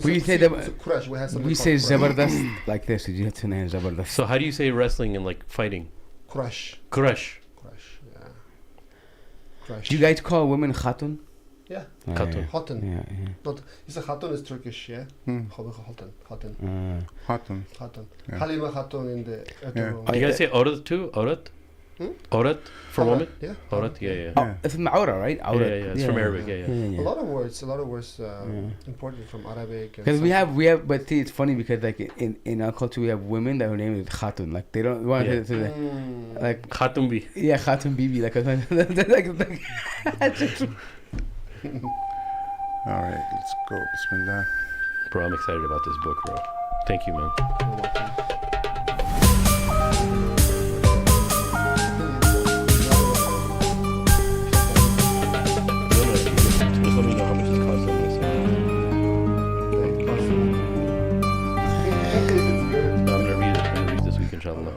We say Kurash. we say Zabardast like this. Did you have to name Zabardast? So how do you say wrestling and like fighting? Kurash. Kurash. Yeah. Kurash. Do you guys call women Khatun? Yeah. Khatun. Hatun. Yeah. Not. You say Hatun is Turkish, yeah. Hatun. Hatun. Yeah. Halima Hatun in the. Do you guys say Aurat too? Aurat? Aurat for woman? Yeah. Aurat, yeah. Oh, it's from Aura, right? Aura. Yeah, it's from Arabic, yeah. A lot of words imported from Arabic. Because we have, but see, it's funny because like in our culture we have women that her name is Khatun. Like they don't want to like Khatun Bi. Yeah, Khatun Bibi. Like All right, let's go. Bismillah. Bro, I'm excited about this book, bro. Thank you, man. Just let me know how much it costs on this. I'm gonna read this week, inshallah.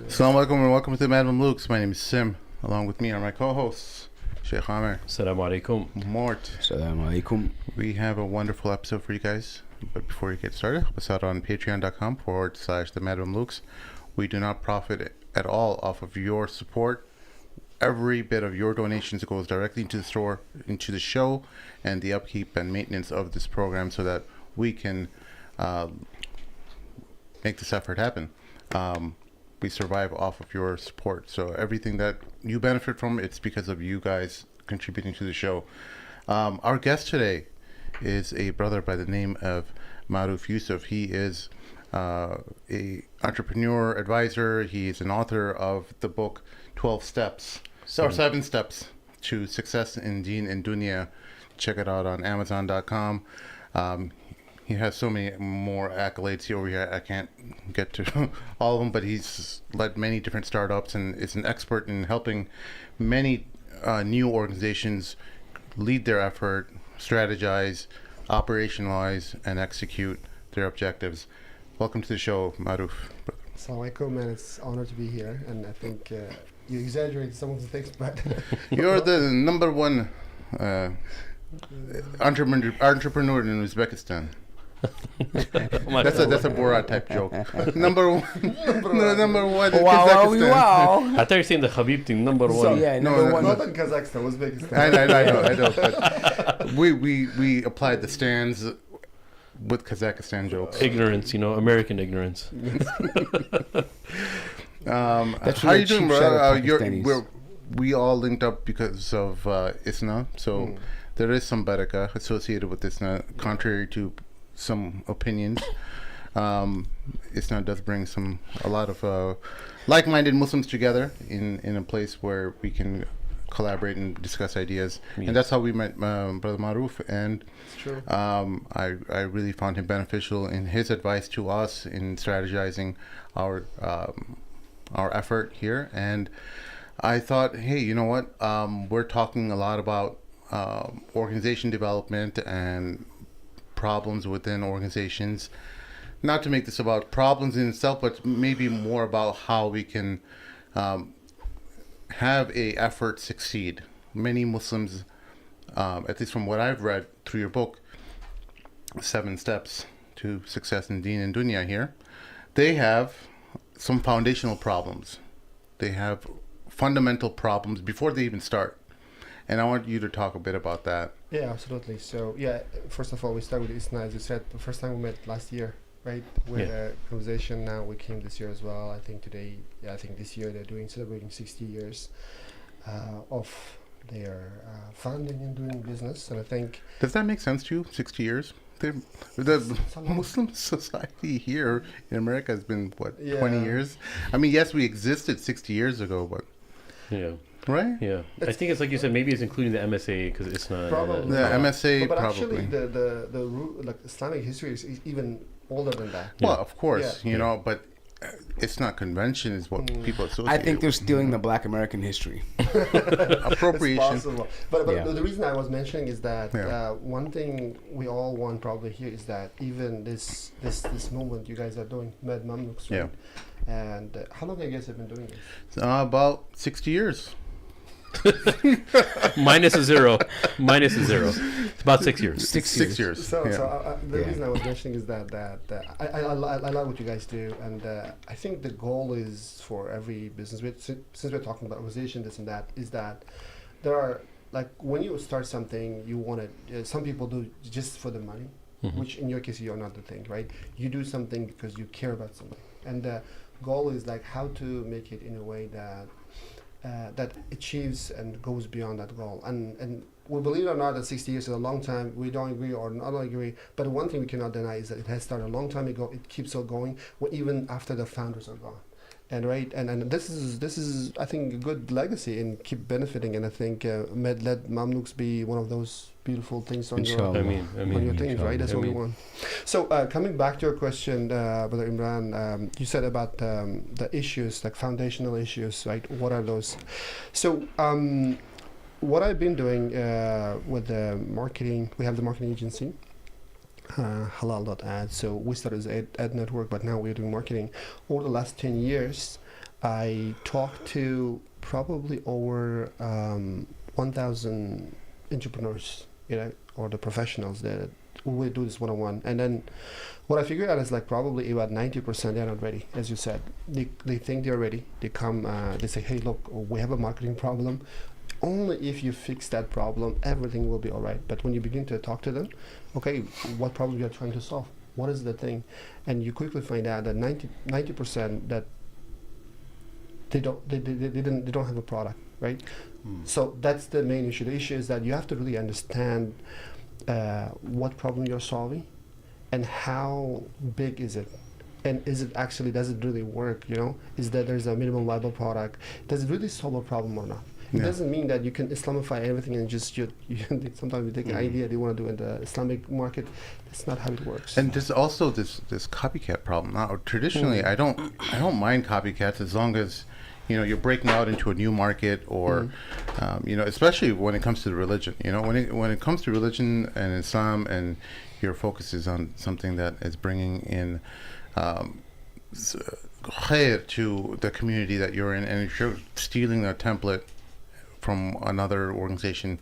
Assalamu alaikum and welcome to Madam Luke's. My name is Sim. Along with me are my co-hosts, Sheikh Amir. Assalamu alaikum. Mort. Assalamu alaikum. We have a wonderful episode for you guys. But before we get started, help us out on patreon.com/the Madam Luke's. We do not profit at all off of your support. Every bit of your donations goes directly into the store, into the show, and the upkeep and maintenance of this program so that we can make this effort happen. We survive off of your support. So everything that you benefit from, it's because of you guys contributing to the show. Our guest today is a brother by the name of Maruf Yusuf. He is a entrepreneur advisor. He is an author of the book 12 Steps, or 7 Steps to Success in Deen and Dunya. Check it out on Amazon.com. He has so many more accolades here over here. I can't get to all of them, but he's led many different startups and is an expert in helping many new organizations lead their effort, strategize, operationalize, and execute their objectives. Welcome to the show, Maruf. Assalamu alaikum, man. It's an honor to be here, and I think you exaggerate some of the things, but you're the number one entrepreneur in Uzbekistan. That's a Borat type joke. Number one. Number one. Wow. I thought you were saying the Habib thing, number one. So, yeah, number one. Not in Kazakhstan, Uzbekistan. I know. But we applied the stands with Kazakhstan jokes. Ignorance, American ignorance. How are you doing, bro? We all linked up because of ISNA, so there is some barakah associated with ISNA, contrary to some opinions. ISNA does bring a lot of like-minded Muslims together in a place where we can collaborate and discuss ideas. And that's how we met Brother Maruf, and I really found him beneficial in his advice to us in strategizing our effort here. And I thought, hey, you know what? We're talking a lot about organization development and problems within organizations. Not to make this about problems in itself, but maybe more about how we can have a effort succeed. Many Muslims, at least from what I've read through your book, 7 Steps to Success in Deen and Dunya here, they have some foundational problems. They have fundamental problems before they even start. And I want you to talk a bit about that. Yeah, absolutely. So, first of all, we start with ISNA, as you said. The first time we met last year, right? With a conversation. Now we came this year as well. I think this year they're celebrating 60 years of their founding and doing business. And I think... Does that make sense to you, 60 years? The Muslim society here in America has been, 20 years? I mean, yes, we existed 60 years ago, but... Yeah. Right? Yeah. I think it's like you said, maybe it's including the MSA because it's not... Probably. The MSA, but probably. Actually, the root, like Islamic history is even older than that. Well, of course, you know, but it's not convention is what people associate. I think they're stealing the Black American history. Appropriation. It's possible. But the reason I was mentioning is that one thing we all want probably here is that even this movement you guys are doing, Mad Mamluks, right? And how long I guess have been doing this? About 60 years. Minus a zero. It's about 6 years. Six years. So the Yeah. reason I was mentioning is that I like what you guys do, and I think the goal is for every business. Since we're talking about organization, this and that, is that there are, like, when you start something, you want to. Some people do just for the money, which in your case you're not the thing, right? You do something because you care about something, and the goal is like how to make it in a way that that achieves and goes beyond that goal. And we believe it or not, that 60 years is a long time. We don't agree or not agree, but one thing we cannot deny is that it has started a long time ago. It keeps on going, even after the founders are gone. And right, and this is I think a good legacy and keep benefiting. And I think let Mamluks be one of those beautiful things on your I mean, on your things, right? That's what we want. So coming back to your question, Brother Imran, you said about the issues, like foundational issues, right? What are those? So what I've been doing with the marketing, we have the marketing agency. Halal.ad. So we started as ad network, but now we're doing marketing. Over the last 10 years, I talked to probably over 1,000 entrepreneurs, or the professionals that we do this one-on-one. And then what I figured out is like probably about 90% they're not ready, as you said. They think they're ready. They come, they say, hey, look, we have a marketing problem. Only if you fix that problem, everything will be all right. But when you begin to talk to them, okay, what problem you are trying to solve? What is the thing? And you quickly find out that 90% that they don't have a product, right? So that's the main issue. The issue is that you have to really understand what problem you're solving and how big is it. And is it actually, does it really work, Is that there's a minimum viable product? Does it really solve a problem or not? It doesn't mean that you can Islamify everything and just sometimes you take an idea they want to do in the Islamic market. That's not how it works. And there's also this copycat problem. Now, traditionally, I don't mind copycats as long as you're breaking out into a new market, or especially when it comes to the religion. When it comes to religion and Islam, and your focus is on something that is bringing in khair to the community that you're in, and if you're stealing a template from another organization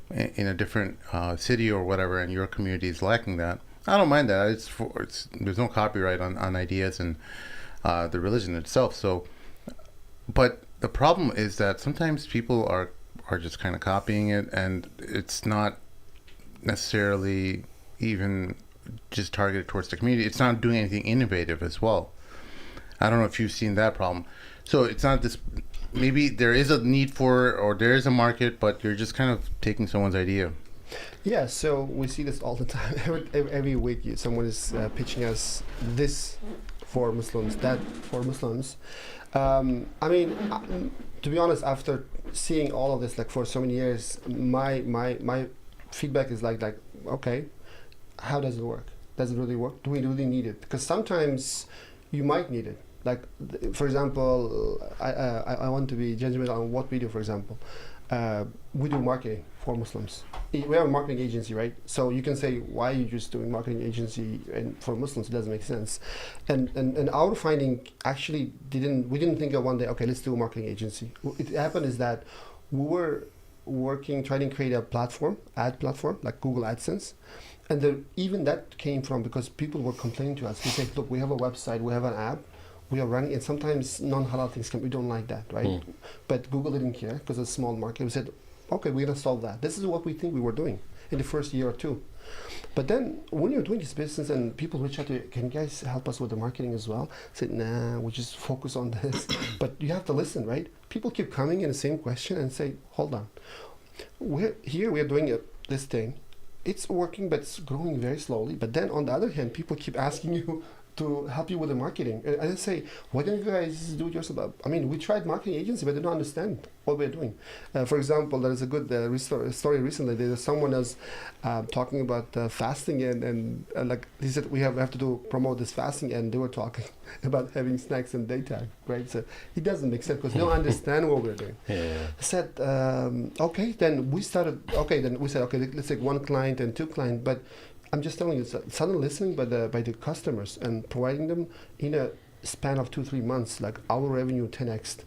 in a different city or whatever, and your community is lacking that, I don't mind that. There's no copyright on ideas and the religion itself. So, but the problem is that sometimes people are just kind of copying it, and it's not necessarily even just targeted towards the community. It's not doing anything innovative as well. I don't know if you've seen that problem. So it's not this. Maybe there is a need for, or there is a market, but you're just kind of taking someone's idea. Yeah, so we see this all the time. Every week, someone is pitching us this for Muslims, that for Muslims. To be honest, after seeing all of this, like for so many years, my feedback is like, okay, how does it work? Does it really work? Do we really need it? Because sometimes you might need it. Like, for example, I want to be judgmental on what we do. For example, we do marketing for Muslims. We have a marketing agency, right? So you can say, why are you just doing marketing agency and for Muslims? It doesn't make sense. And our finding actually we didn't think of one day, okay, let's do a marketing agency. What it happened is that we were trying to create a ad platform, like Google AdSense. And even that came from because people were complaining to us. They say, look, we have a website, we have an app, we are running, and sometimes non-halal things we don't like that, right? But Google didn't care because it's a small market. We said, okay, we're gonna solve that. This is what we think we were doing in the first year or two. But then when you're doing this business and people reach out to you, can you guys help us with the marketing as well? I said, nah, we just focus on this. But you have to listen, right? People keep coming in the same question and say, hold on. We're doing this thing. It's working, but it's growing very slowly. But then on the other hand, people keep asking you to help you with the marketing. And I say, why don't you guys do it yourself? I mean, we tried marketing agency, but they don't understand what we're doing. For example, there is a good story recently. There's someone else talking about fasting, and like he said, we have to promote this fasting, and they were talking about having snacks in daytime, right? So it doesn't make sense because they don't understand what we're doing. Yeah. I said, okay, then we said, okay, let's take one client and two clients, but I'm just telling you, sudden listening by the customers and providing them in a span of 2-3 months, like our revenue 10x.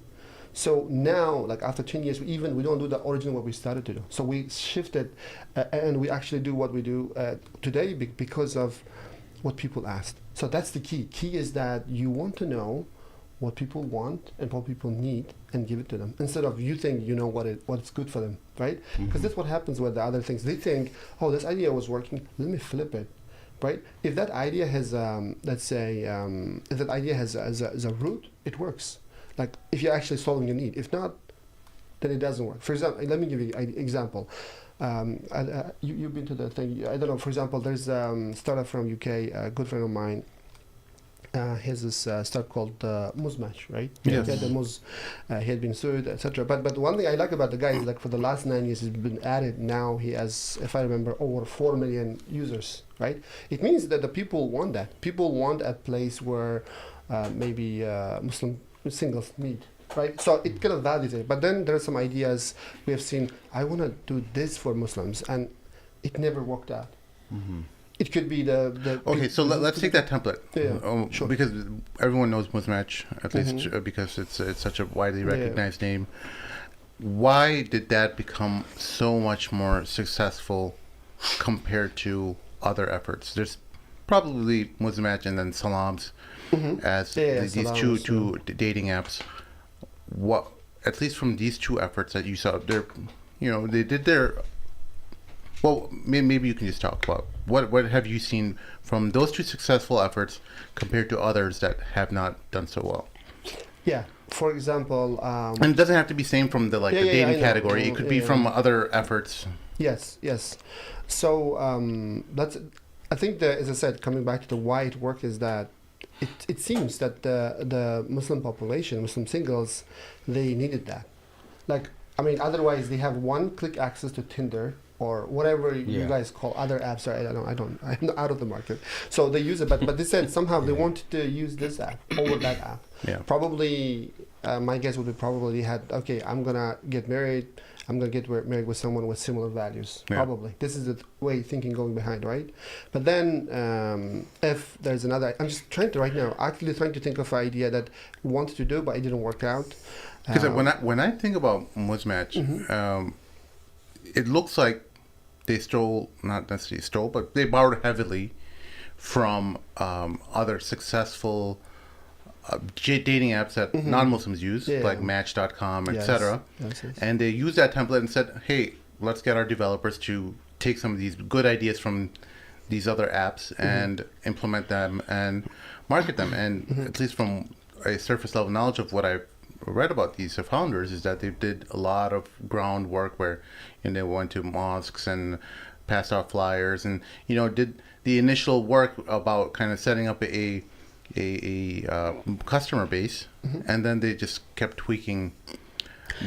So now, like after 10 years, we don't do the original what we started to do. So we shifted, and we actually do what we do today because of what people asked. So that's the key. Key is that you want to know what people want and what people need and give it to them, instead of you think you know what's good for them, right? Because that's what happens with the other things. They think, oh, this idea was working, let me flip it, right? If that idea has, let's say, if that idea has a root, it works. Like if you're actually solving a need. If not, then it doesn't work. For example, let me give you an example. You've been to the thing. I don't know. For example, there's a startup from UK. A good friend of mine has this startup called Muzmatch, right? Yes. Yeah, the Muz. He had been sued, etc. But one thing I like about the guy is like for the last 9 years he's been at it. Now he has, if I remember, over 4 million users, right? It means that the people want that. People want a place where maybe Muslim singles meet. Right, so it kind of validates it. But then there are some ideas we have seen. I want to do this for Muslims, and it never worked out. It could be the Okay, so let's take that template. Yeah, sure. Because everyone knows Musmatch, at least because it's such a widely recognized name. Why did that become so much more successful compared to other efforts? There's probably Musmatch and then Salams as these Salams, two dating apps. What, at least from these two efforts that you saw, they did their. Well, maybe you can just talk about what have you seen from those two successful efforts compared to others that have not done so well. Yeah, for example, and it doesn't have to be same from the dating category. It could be from other efforts. Yes. So that's. I think that, as I said, coming back to the why it worked is that. It seems that the Muslim population, Muslim singles, they needed that. Like, I mean, otherwise they have one-click access to Tinder or whatever you guys call other apps. Or I'm not out of the market. So they use it, but they said somehow they wanted to use this app over that app. Yeah. Probably, my guess would be probably had, okay, I'm gonna get married. I'm going to get married with someone with similar values. Yeah. Probably. This is the way thinking going behind, right? But then if there's another... I'm just trying to think of an idea that I wanted to do, but it didn't work out. Because when I think about Muzmatch, it looks like they not necessarily stole, but they borrowed heavily from other successful... dating apps that non-Muslims use, like Match.com, etc. Yes. And they used that template and said, hey, let's get our developers to take some of these good ideas from these other apps and implement them and market them. And at least from a surface level knowledge of what I've read about these founders is that they did a lot of groundwork where they went to mosques and passed out flyers and, did the initial work about kind of setting up a customer base, and then they just kept tweaking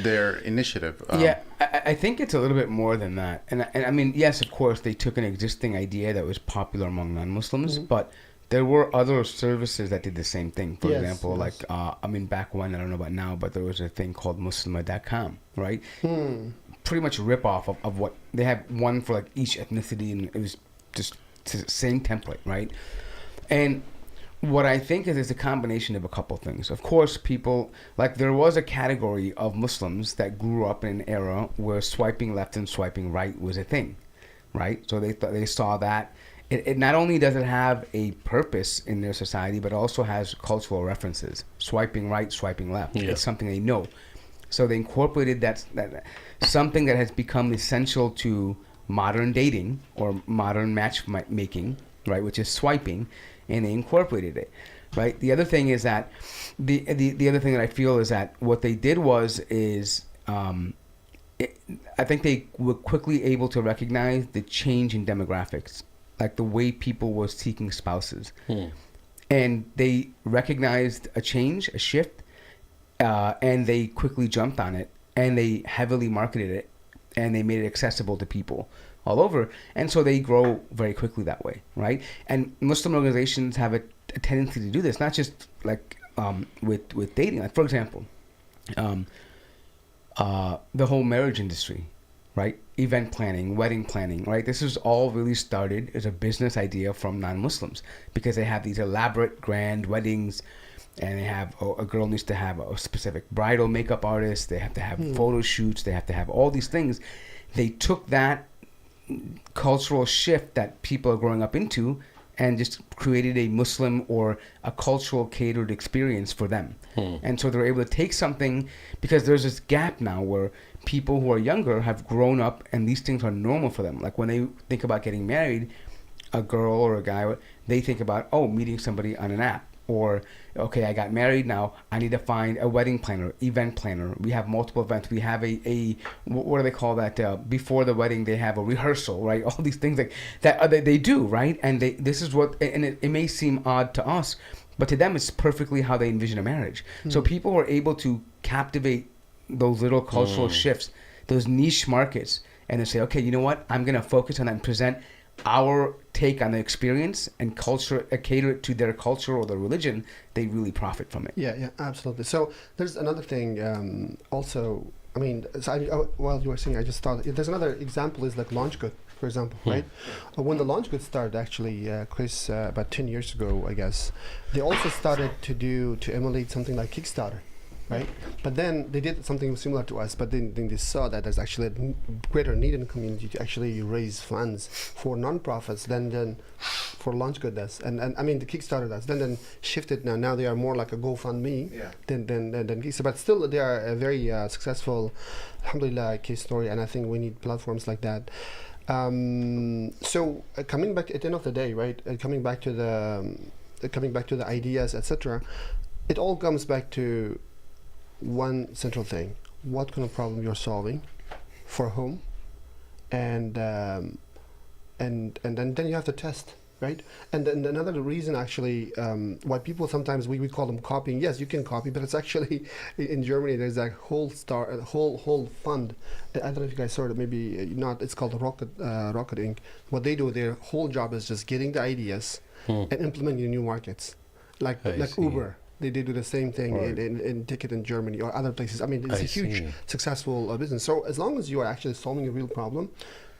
their initiative. I think it's a little bit more than that. And I mean, yes, of course, they took an existing idea that was popular among non-Muslims, but there were other services that did the same thing. For example, like, back when, I don't know about now, but there was a thing called Muslimah.com, right? Pretty much a rip-off of what, they had one for like each ethnicity, and it was just the same template, right? And what I think is a combination of a couple things. Of course, people, like there was a category of Muslims that grew up in an era where swiping left and swiping right was a thing, right? So they saw that. It not only does it have a purpose in their society, but also has cultural references. Swiping right, swiping left. Yeah. It's something they know. So they incorporated that something that has become essential to modern dating or modern matchmaking, right, which is swiping, and they incorporated it, right? The other thing is that the other thing that I feel is that what they did is I think they were quickly able to recognize the change in demographics, like the way people were seeking spouses, and they recognized a change, a shift, and they quickly jumped on it, and they heavily marketed it, and they made it accessible to people all over, and so they grow very quickly that way, right? And Muslim organizations have a tendency to do this, not just like with dating. Like, for example, the whole marriage industry, right? Event planning, wedding planning, right? This is all really started as a business idea from non-Muslims because they have these elaborate, grand weddings, and they have a girl needs to have a specific bridal makeup artist. They have to have photo shoots. They have to have all these things. They took that cultural shift that people are growing up into and just created a Muslim or a cultural catered experience for them. And so they're able to take something, because there's this gap now where people who are younger have grown up and these things are normal for them. Like when they think about getting married, a girl or a guy, they think about, meeting somebody on an app. Or, okay, I got married, now I need to find a wedding planner, event planner. We have multiple events. We have a what do they call that? Before the wedding, they have a rehearsal, right? All these things like that they do, right? And this is what, and it may seem odd to us, but to them, it's perfectly how they envision a marriage. So people are able to captivate those little cultural shifts, those niche markets, and they say, okay, you know what? I'm going to focus on that and present our take on the experience and culture, cater it to their culture or their religion. They really profit from it. Yeah, absolutely. So there's another thing also. I mean, while you were saying, I just thought there's another example is like Launch Good, for example, right? When the Launch Good started, actually, Chris, about 10 years ago, I guess, they also started to emulate something like Kickstarter. Right, but then they did something similar to us. But then they saw that there's actually a greater need in the community to actually raise funds for nonprofits than for Launch Good does, and I mean the Kickstarter does. Then shifted now. Now they are more like a GoFundMe than Kickstarter. But still, they are a very successful, alhamdulillah, case story. And I think we need platforms like that. So coming back at the end of the day, right? Coming back to the ideas, etc. It all comes back to one central thing: what kind of problem you're solving, for whom, and then you have to test, right? And then another reason actually why people sometimes we call them copying. Yes, you can copy, but it's actually in Germany there's a whole fund. I don't know if you guys saw it. Maybe not. It's called Rocket Inc. What they do, their whole job is just getting the ideas and implementing in new markets, like Uber. They do the same thing in Ticket in Germany or other places. I mean, it's a huge successful business. So as long as you are actually solving a real problem,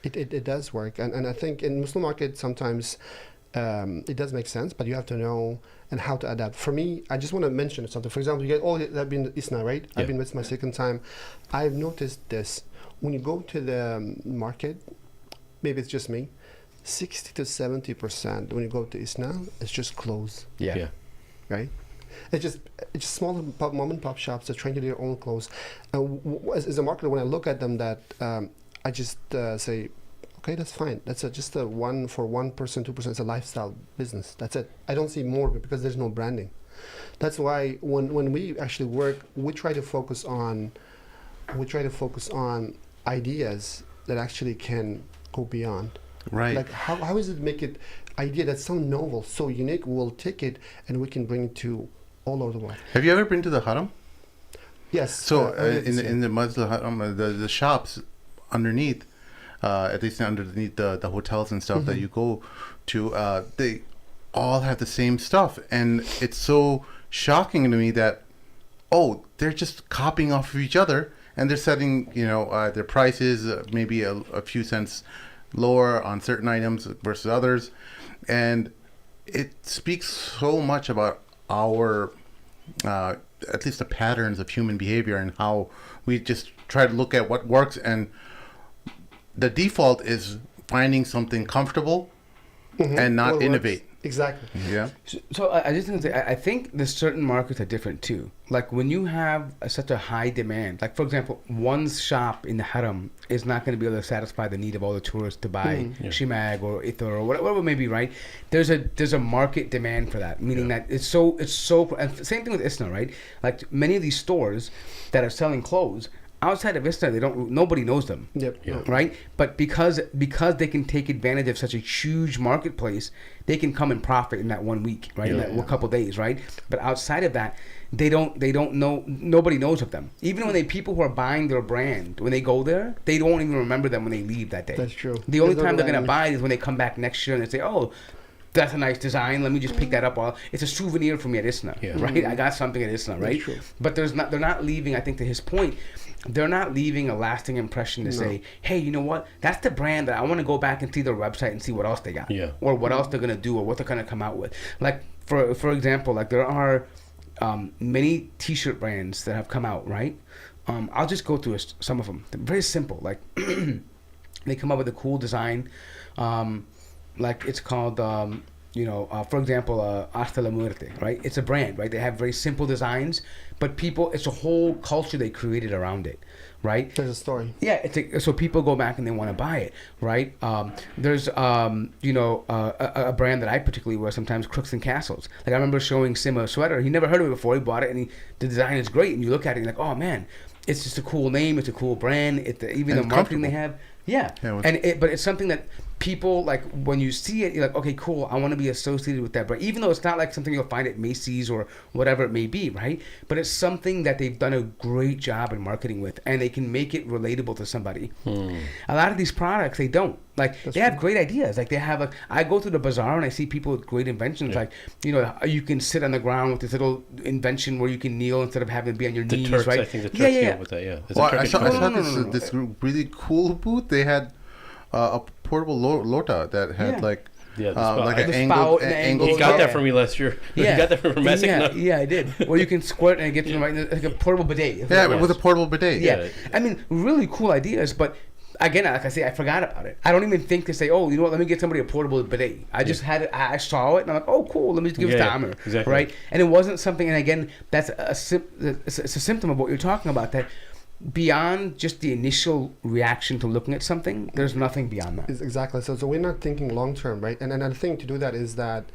it does work. And I think in Muslim market sometimes it does make sense, but you have to know and how to adapt. For me, I just want to mention something. For example, you guys have been to ISNA, right? Yeah. I've been with my second time. I've noticed this. When you go to the market, maybe it's just me, 60 to 70% when you go to ISNA, it's just clothes. Yeah. Right? It's just small mom and pop shops that trying to do their own clothes. As a marketer, when I look at them, that I just say, okay, that's fine. That's just a one for 1%, 2%. It's a lifestyle business. That's it. I don't see more of it because there's no branding. That's why when we actually work, we try to focus on ideas that actually can go beyond. Right. Like how is it make it idea that's so novel, so unique? We'll take it and we can bring it to all over the world. Have you ever been to the Haram? Yes. So in the Muslim Haram, the shops underneath, at least underneath the hotels and stuff that you go to, they all have the same stuff, and it's so shocking to me that they're just copying off of each other, and they're setting their prices maybe a few cents lower on certain items versus others, and it speaks so much about our at least the patterns of human behavior and how we just try to look at what works, and the default is finding something comfortable and not innovate. Exactly. Yeah. So I just think I think the certain markets are different too. Like when you have such a high demand, like for example, one shop in the Haram is not going to be able to satisfy the need of all the tourists to buy shimag or ithar or whatever it may be, right? There's a market demand for that, meaning that it's so and same thing with ISNA, right? Like many of these stores that are selling clothes, outside of ISNA, nobody knows them. Yep. Right? But because they can take advantage of such a huge marketplace, they can come and profit in that 1 week, right? In that couple days, right? But outside of that, they don't know. Nobody knows of them. Even when people who are buying their brand, when they go there, they don't even remember them when they leave that day. That's true. The only time they're gonna buy it is when they come back next year and they say, "Oh, that's a nice design. Let me just pick that up. It's a souvenir for me at ISNA, right? I got something at ISNA, right?" That's true. But they're not leaving. I think to his point, they're not leaving a lasting impression to say, "Hey, you know what? That's the brand that I want to go back and see their website and see what else they got, or what else they're gonna do, or what they're gonna come out with." Like for example, like there are many T-shirt brands that have come out, right? I'll just go through some of them. They're very simple. Like they come up with a cool design, like it's called, for example, Hasta la Muerte, right? It's a brand, right? They have very simple designs, but it's a whole culture they created around it, right? There's a story. Yeah, so people go back and they want to buy it, right? There's, a brand that I particularly wear sometimes, Crooks and Castles. Like I remember showing Sim a sweater. He never heard of it before. He bought it, and the design is great. And you look at it, and you're like, oh man, it's just a cool name. It's a cool brand. Even the marketing they have. Yeah, but it's something that people, like, when you see it, you're like, okay, cool, I want to be associated with that brand, even though it's not like something you'll find at Macy's or whatever it may be, right? But it's something that they've done a great job in marketing with, and they can make it relatable to somebody. A lot of these products, they don't. Like, they have great ideas. Like, they have, I go through the bazaar and I see people with great inventions. Like, you can sit on the ground with this little invention where you can kneel instead of having to be on your knees, Turks, right? I think the Turks deal with that, yeah. Well, I saw this really cool booth. They had a portable lota that had like an angle. You got that from me last year. Yeah. You got that from Mexico. Yeah, I did. Well, you can squirt and get to the right, like a portable bidet. Yeah, with a portable bidet. Yeah. I mean, really cool ideas, but again, like I say, I forgot about it. I don't even think to say, oh, you know what, let me get somebody a portable bidet. I just had it, I saw it, and I'm like, oh, cool, let me just give it to Amr. Exactly. Right? And it wasn't something, and again, that's it's a symptom of what you're talking about, that beyond just the initial reaction to looking at something, there's nothing beyond that. Exactly. So we're not thinking long term, right? And another thing to do that is that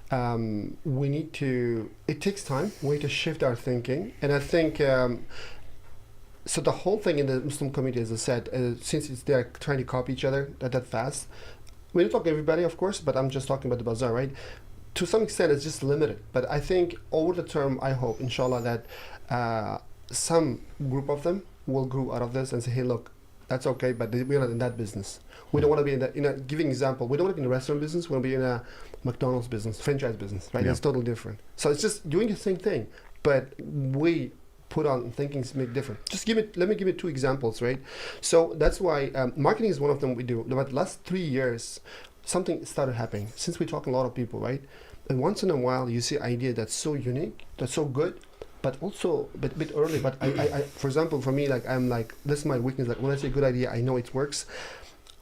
we need to, it takes time. We need to shift our thinking. And I think, so the whole thing in the Muslim community, as I said, since they're trying to copy each other that fast, we don't talk everybody, of course, but I'm just talking about the bazaar, right? To some extent, it's just limited. But I think over the term, I hope, inshallah, that some group of them will grow out of this and say, hey, look, that's okay, but we're not in that business. We don't want to be in that, giving example, we don't want to be in the restaurant business, we want to be in a McDonald's business, franchise business, right? It's totally different. So it's just doing the same thing, but we put on thinking to make different. Let me give you two examples, right? So that's why marketing is one of them we do. But the last 3 years, something started happening. Since we talk to a lot of people, right? And once in a while, you see an idea that's so unique, that's so good, but also a bit early. But I for example, for me, like, I'm like, this is my weakness. Like, when I say good idea, I know it works.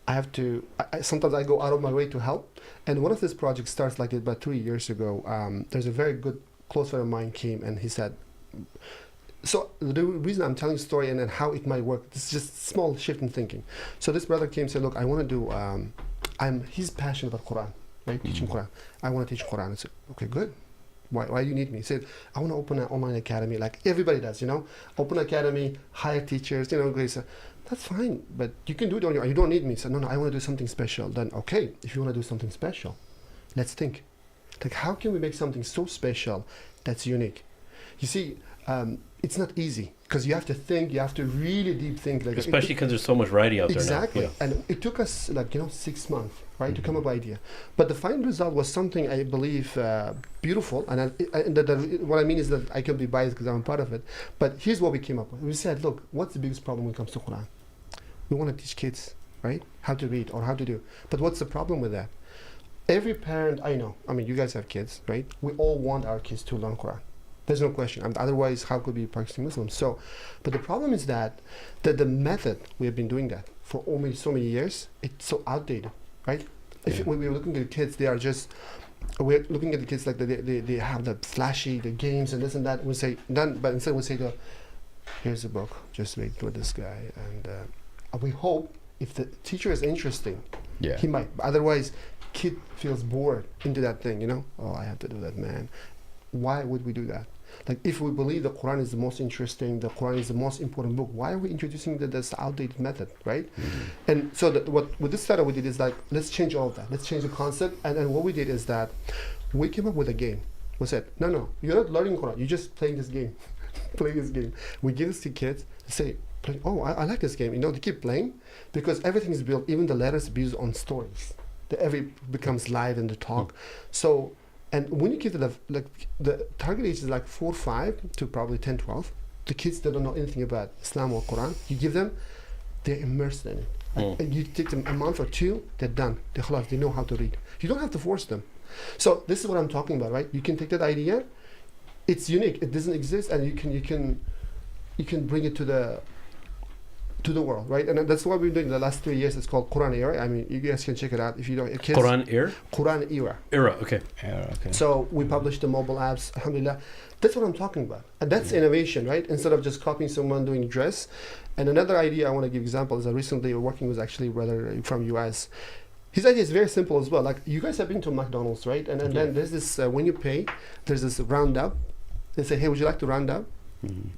I have to, sometimes I go out of my way to help. And one of these projects starts like about 3 years ago. There's a very good close friend of mine came and he said, so the reason I'm telling the story and then how it might work, this is just small shift in thinking. So this brother came and said, look, I want to do, he's passionate about Quran, right? Teaching Quran. I want to teach Quran. I said, okay, good. Why do you need me? He said, I want to open an online academy like everybody does, open academy, hire teachers, Grace. That's fine, but you can do it on your own. You don't need me. He said, no, I want to do something special. Then, okay, if you want to do something special, let's think. Like, how can we make something so special that's unique? You see, it's not easy because you have to think, you have to really deep think. Like, especially because there's so much variety out exactly. there now. And it took us 6 months, right, to come up with an idea. But the final result was something I believe beautiful. And what I mean is that I can be biased because I'm part of it. But here's what we came up with. We said, look, what's the biggest problem when it comes to Quran? We want to teach kids, right, how to read or how to do. But what's the problem with that? Every parent I know, you guys have kids, right? We all want our kids to learn Quran. There's no question. Otherwise, how could we be practicing Muslims? So, but the problem is that the method we have been doing that for so many years, it's so outdated, right? If when we're looking at the kids, we're looking at the kids like they have the flashy, the games and this and that. We say done, but instead we say, here's a book, just read with this guy, and we hope if the teacher is interesting, he might. But otherwise, kid feels bored into that thing, Oh, I have to do that, man. Why would we do that? Like, if we believe the Quran is the most interesting, the Quran is the most important book, why are we introducing this outdated method, right? And so with this startup we did is like, let's change all of that. Let's change the concept. And then what we did is that we came up with a game. We said, no, you're not learning Quran. You're just playing this game. Playing this game. We give this to kids and say, I like this game. They keep playing because everything is built, even the letters built on stories. Every becomes live in the talk. So, and when you give them the target age is like 4, 5 to probably 10, 12. The kids that don't know anything about Islam or Quran, you give them, they're immersed in it. And you take them a month or 2, they're done. They know how to read. You don't have to force them. So this is what I'm talking about, right? You can take that idea. it's unique. It doesn't exist, and you can bring it to the world, right? And that's what we've been doing the last 3 years. It's called Quran Era. I mean, you guys can check it out if you don't. Quran Era? Quran Era. Era, okay. So we publish the mobile apps, alhamdulillah. That's what I'm talking about. And that's innovation, right? Instead of just copying someone doing dress. And another idea I want to give example is that recently we're working with actually a brother from US. His idea is very simple as well. Like, you guys have been to McDonald's, right? And then there's this, when you pay, there's this roundup. They say, hey, would you like to round up?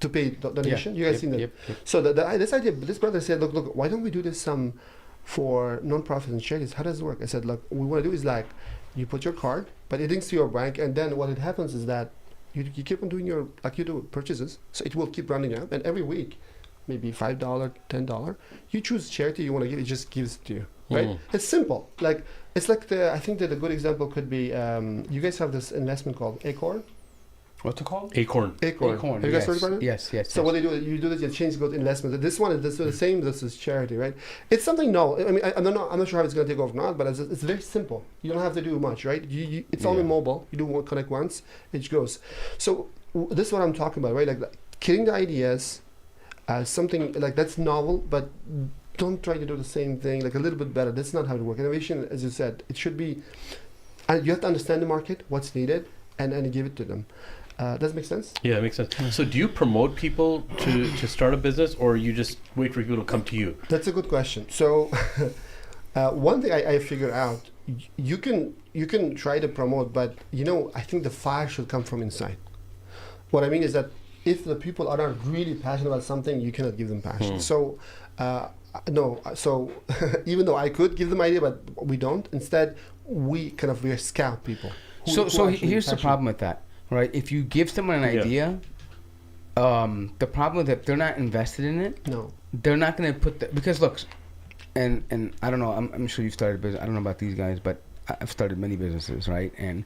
To pay donation? You guys seen that? Yep. So this idea, this brother said, look, why don't we do this for non-profits and charities? How does it work? I said, look, what we want to do is like, you put your card, but it links to your bank, and then what it happens is that you keep on doing your, like you do purchases, so it will keep running up, and every week, maybe $5, $10, you choose charity you want to give, it just gives it to you, right? It's simple. Like, it's like I think that a good example could be, you guys have this investment called Acorn. What's it called? Acorn. Have you guys heard about it? Yes. So what they do, you do this, you change good investment. This one is the same. This is charity, right? It's something. No, I mean, I'm not sure how it's going to take off or not, but it's very simple. You don't have to do much, right? It's only mobile. You do connect once, it goes. So this is what I'm talking about, right? Like killing the ideas, something like that's novel, but don't try to do the same thing. Like a little bit better. That's not how it works. Innovation, as you said, it should be. You have to understand the market, what's needed, and give it to them. Does it make sense? Yeah, it makes sense. So do you promote people to start a business, or you just wait for people to come to you? That's a good question. So one thing I figured out, you can try to promote, but I think the fire should come from inside. What I mean is that if the people are not really passionate about something, you cannot give them passion. So no, so even though I could give them idea, but we don't. Instead, we scout people. So here's the problem with that. Right, if you give someone an idea, the problem is that they're not invested in it. No, they're not going to put because look, and I don't know. I'm sure you've started business. I don't know about these guys, but I've started many businesses, right? And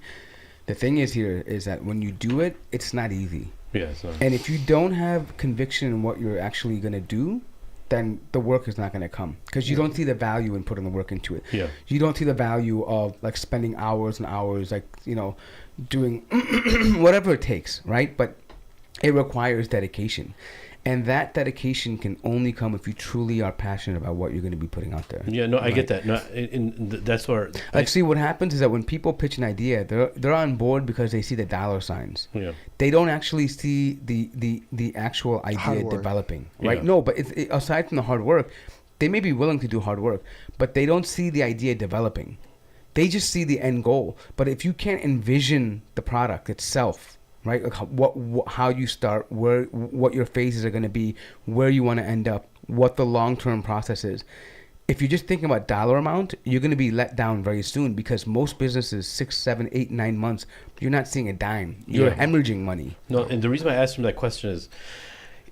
the thing is here is that when you do it, it's not easy. Yeah. And if you don't have conviction in what you're actually going to do, then the work is not going to come because you don't see the value in putting the work into it. Yeah. You don't see the value of like spending hours and hours, like doing whatever it takes, right? But it requires dedication, and that dedication can only come if you truly are passionate about what you're going to be putting out there. Yeah, no, I get that. No, that's where see what happens is that when people pitch an idea, they're on board because they see the dollar signs. Yeah, they don't actually see the actual idea developing, right? Yeah. No, but aside from the hard work, they may be willing to do hard work, but they don't see the idea developing. They just see the end goal. But if you can't envision the product itself, right? Like how you start, what your phases are going to be, where you want to end up, what the long-term process is. If you're just thinking about dollar amount, you're going to be let down very soon because most businesses, 6, 7, 8, 9 months, you're not seeing a dime. You're hemorrhaging money. No, and the reason I asked him that question is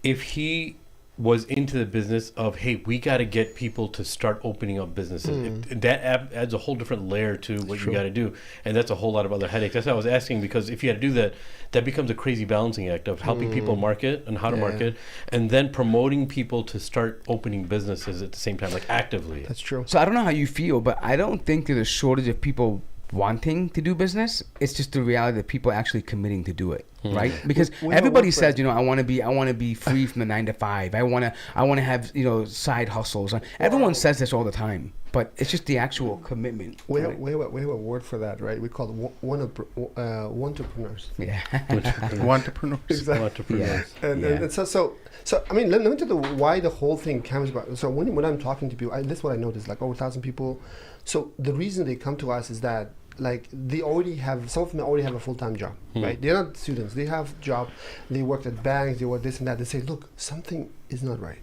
if he was into the business of, hey, we got to get people to start opening up businesses. That adds a whole different layer to what you got to do. And that's a whole lot of other headaches. That's why I was asking, because if you had to do that, that becomes a crazy balancing act of helping people market and how to market, and then promoting people to start opening businesses at the same time, like actively. That's true. So I don't know how you feel, but I don't think there's a shortage of people wanting to do business. It's just the reality that people are actually committing to do it, right? Because everybody says, I want to be free from the 9 to 5. I want to have side hustles. Everyone says this all the time, but it's just the actual commitment. We have a word for that, right? We call it entrepreneurs. Yeah, entrepreneurs. Exactly. Entrepreneurs. And so I mean, let me tell you why the whole thing comes about. So when I'm talking to people, this is what I noticed, like over 1,000 people. So the reason they come to us is that like some of them already have a full-time job, right? They're not students. They have job. They work at banks. They work this and that. They say, look, something is not right.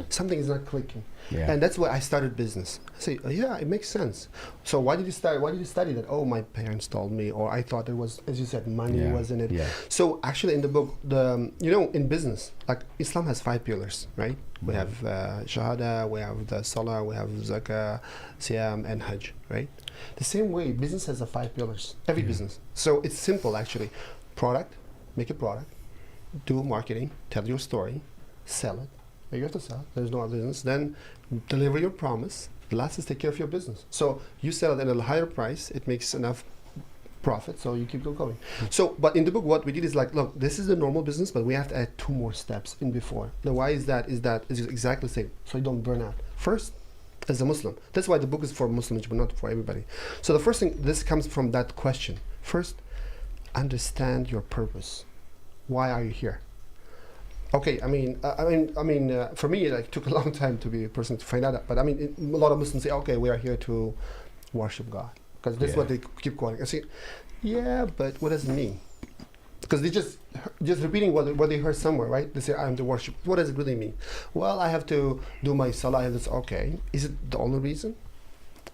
Something is not clicking. Yeah. And that's why I started business. I say, yeah, it makes sense. So why did you start? Why did you study that? Oh, my parents told me, or I thought it was, as you said, money was in it. Yeah. So actually, in the book, in business, like Islam has 5 pillars, right? We have Shahada, we have the Salah, we have Zakah, Siyam, and Hajj, right? The same way, business has the 5 pillars. Every business. So it's simple, actually. Product, make a product, do marketing, tell your story, sell it. You have to sell. There's no other business. Then deliver your promise. The last is take care of your business. So you sell it at a higher price. It makes enough profit, so you keep going. So, but in the book, what we did is like, look, this is the normal business, but we have to add 2 more steps in before. Now, why is that? Is exactly the same, so you don't burn out. First, as a Muslim, that's why the book is for Muslims, but not for everybody. So the first thing, this comes from that question. First, understand your purpose. Why are you here? Okay, for me, it took a long time to be a person to find out that. But a lot of Muslims say, okay, we are here to worship God, because this is what they keep quoting. I say, yeah, but what does it mean? Because they just repeating what they heard somewhere, right? They say, I am the worship. What does it really mean? Well, I have to do my salah. I have this. Okay, is it the only reason?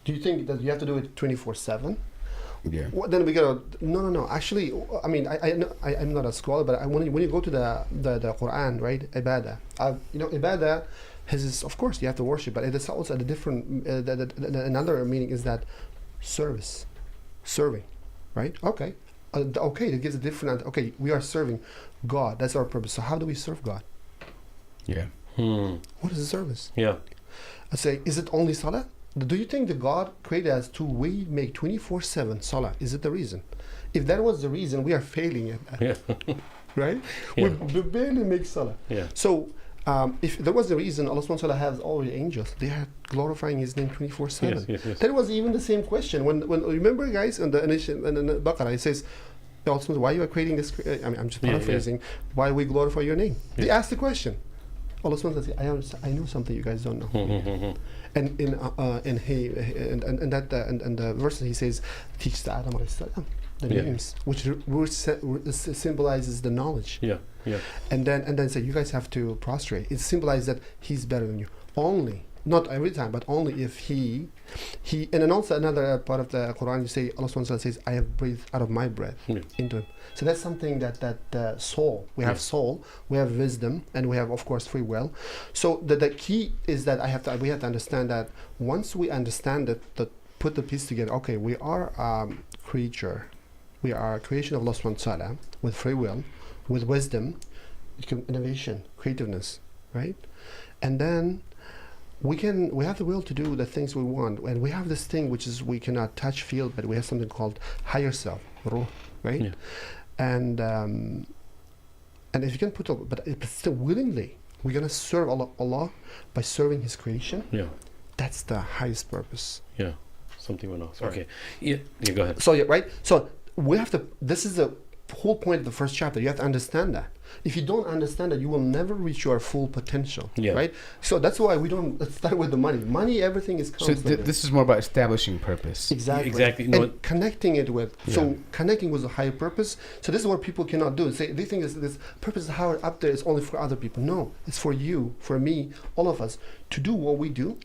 Do you think that you have to do it 24/7? Yeah. Well, then we go. No. Actually, I'm not a scholar, but when you go to the Quran, right? Ibadah. Ibadah has, of course, you have to worship, but it is also a different. Another meaning is that serving, right? Okay. It gives a different. Okay, we are serving God. That's our purpose. So how do we serve God? Yeah. What is the service? Yeah. I say, is it only salah? Do you think that God created us to we make 24/7 salah? Is it the reason? If that was the reason, we are failing at that. Yeah. Right? Yeah. We barely make salah. Yeah. So if there was a reason, Allah subhanahu wa ta'ala has all the angels. They are glorifying His name 24/7. Yes. That was even the same question. When remember, guys, in the Baqarah, it says, why you are creating this? I'm just paraphrasing. Why we glorify your name? They asked the question. Allah subhanahu wa ta'ala says, I know something you guys don't know. And in the verse he says, teach the Adam the names, which symbolizes the knowledge. Yeah. And then say, you guys have to prostrate. It symbolizes that he's better than you. Only, not every time, but only if he and then also another part of the Quran, you say, Allah subhanahu wa ta'ala says, I have breathed out of my breath into him. So that's something that soul, we have soul, we have wisdom, and we have, of course, free will. So the key is that we have to understand that once we understand that put the piece together, okay, we are creature, we are a creation of Allah subhanahu wa ta'ala with free will, with wisdom, innovation, creativeness, right? And then we have the will to do the things we want, and we have this thing which is we cannot touch, feel, but we have something called higher self, ruh, right? Yeah. And if you can but still willingly, we're gonna serve Allah by serving His creation. Yeah. That's the highest purpose. Yeah. Something went off. Okay. Yeah. Go ahead. So right. So we have to. This is the whole point of the first chapter. You have to understand that. If you don't understand that, you will never reach your full potential. Yeah. Right. So that's why we don't start with the money. Money, everything is. So this is more about establishing purpose. Exactly. And connecting it with. Yeah. So connecting with a higher purpose. So this is what people cannot do. They think this purpose is higher up there. It's only for other people. No, it's for you, for me, all of us to do what we do,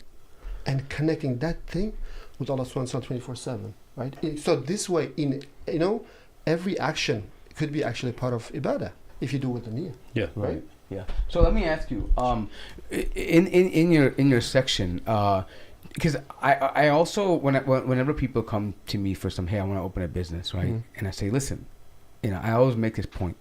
and connecting that thing with Allah subhanahu wa ta'ala 24/7. Right. So this way, every action could be actually part of ibadah. If you do with the niyyah. Yeah. Right. Yeah. So let me ask you, in your section, because I also whenever people come to me for some, hey, I want to open a business, right? Mm-hmm. And I say, listen, I always make this point.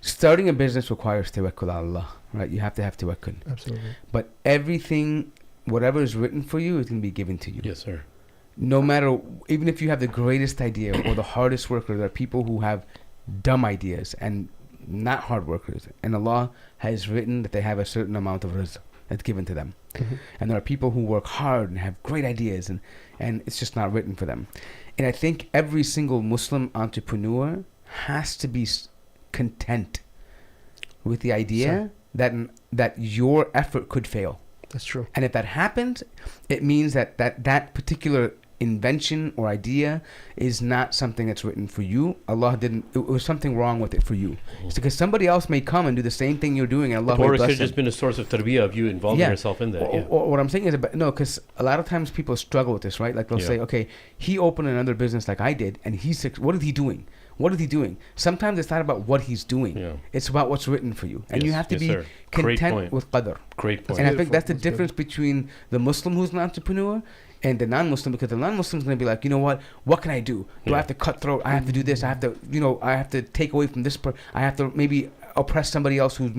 Starting a business requires tawakkul ala Allah, right? You have to have tawakkul. Absolutely. But everything, whatever is written for you, is going to be given to you. Yes, sir. No matter, even if you have the greatest idea or the hardest worker, there are people who have dumb ideas and not hard workers, and Allah has written that they have a certain amount of rizq that's given to them. Mm-hmm. And there are people who work hard and have great ideas, and it's just not written for them. And I think every single Muslim entrepreneur has to be content with the idea that your effort could fail. That's true. And if that happens, it means that particular invention or idea is not something that's written for you. Allah didn't. It was something wrong with it for you. It's because somebody else may come and do the same thing you're doing, and Allah or may it bless could have just been a source of tarbiyah of you involving yourself in that. Or what I'm saying is, because a lot of times people struggle with this, right? Like they'll say, okay, he opened another business like I did, and what is he doing? What is he doing? Sometimes it's not about what he's doing. Yeah. It's about what's written for you. And you have to be content with qadr. Great point. And I think that's the difference between the Muslim who's an entrepreneur and the non-Muslim, because the non-Muslim is going to be like, you know what can I do? Do I have to cut throat? I have to do this. I have to, I have to take away from this I have to maybe oppress somebody else who's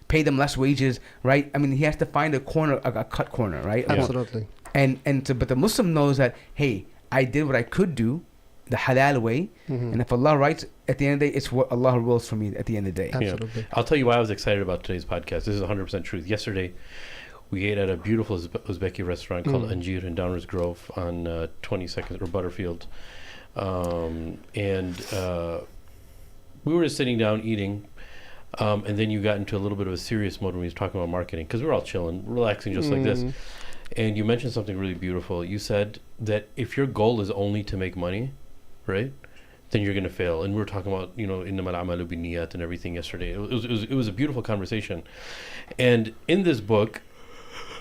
pay them less wages, right? I mean, he has to find a corner, a cut corner, right? Absolutely. But the Muslim knows that, hey, I did what I could do, the halal way. And if Allah writes, at the end of the day, it's what Allah wills for me at the end of the day. Absolutely. Yeah. I'll tell you why I was excited about today's podcast. This is 100% truth. Yesterday, we ate at a beautiful Uzbeki restaurant called Anjir in Downers Grove on 22nd or Butterfield. We were just sitting down eating. And then you got into a little bit of a serious mode when we was talking about marketing, because we were all chilling, relaxing just like this. And you mentioned something really beautiful. You said that if your goal is only to make money, right, then you're going to fail. And we were talking about, innamal a'malu binniyat and everything yesterday. It was a beautiful conversation. And in this book,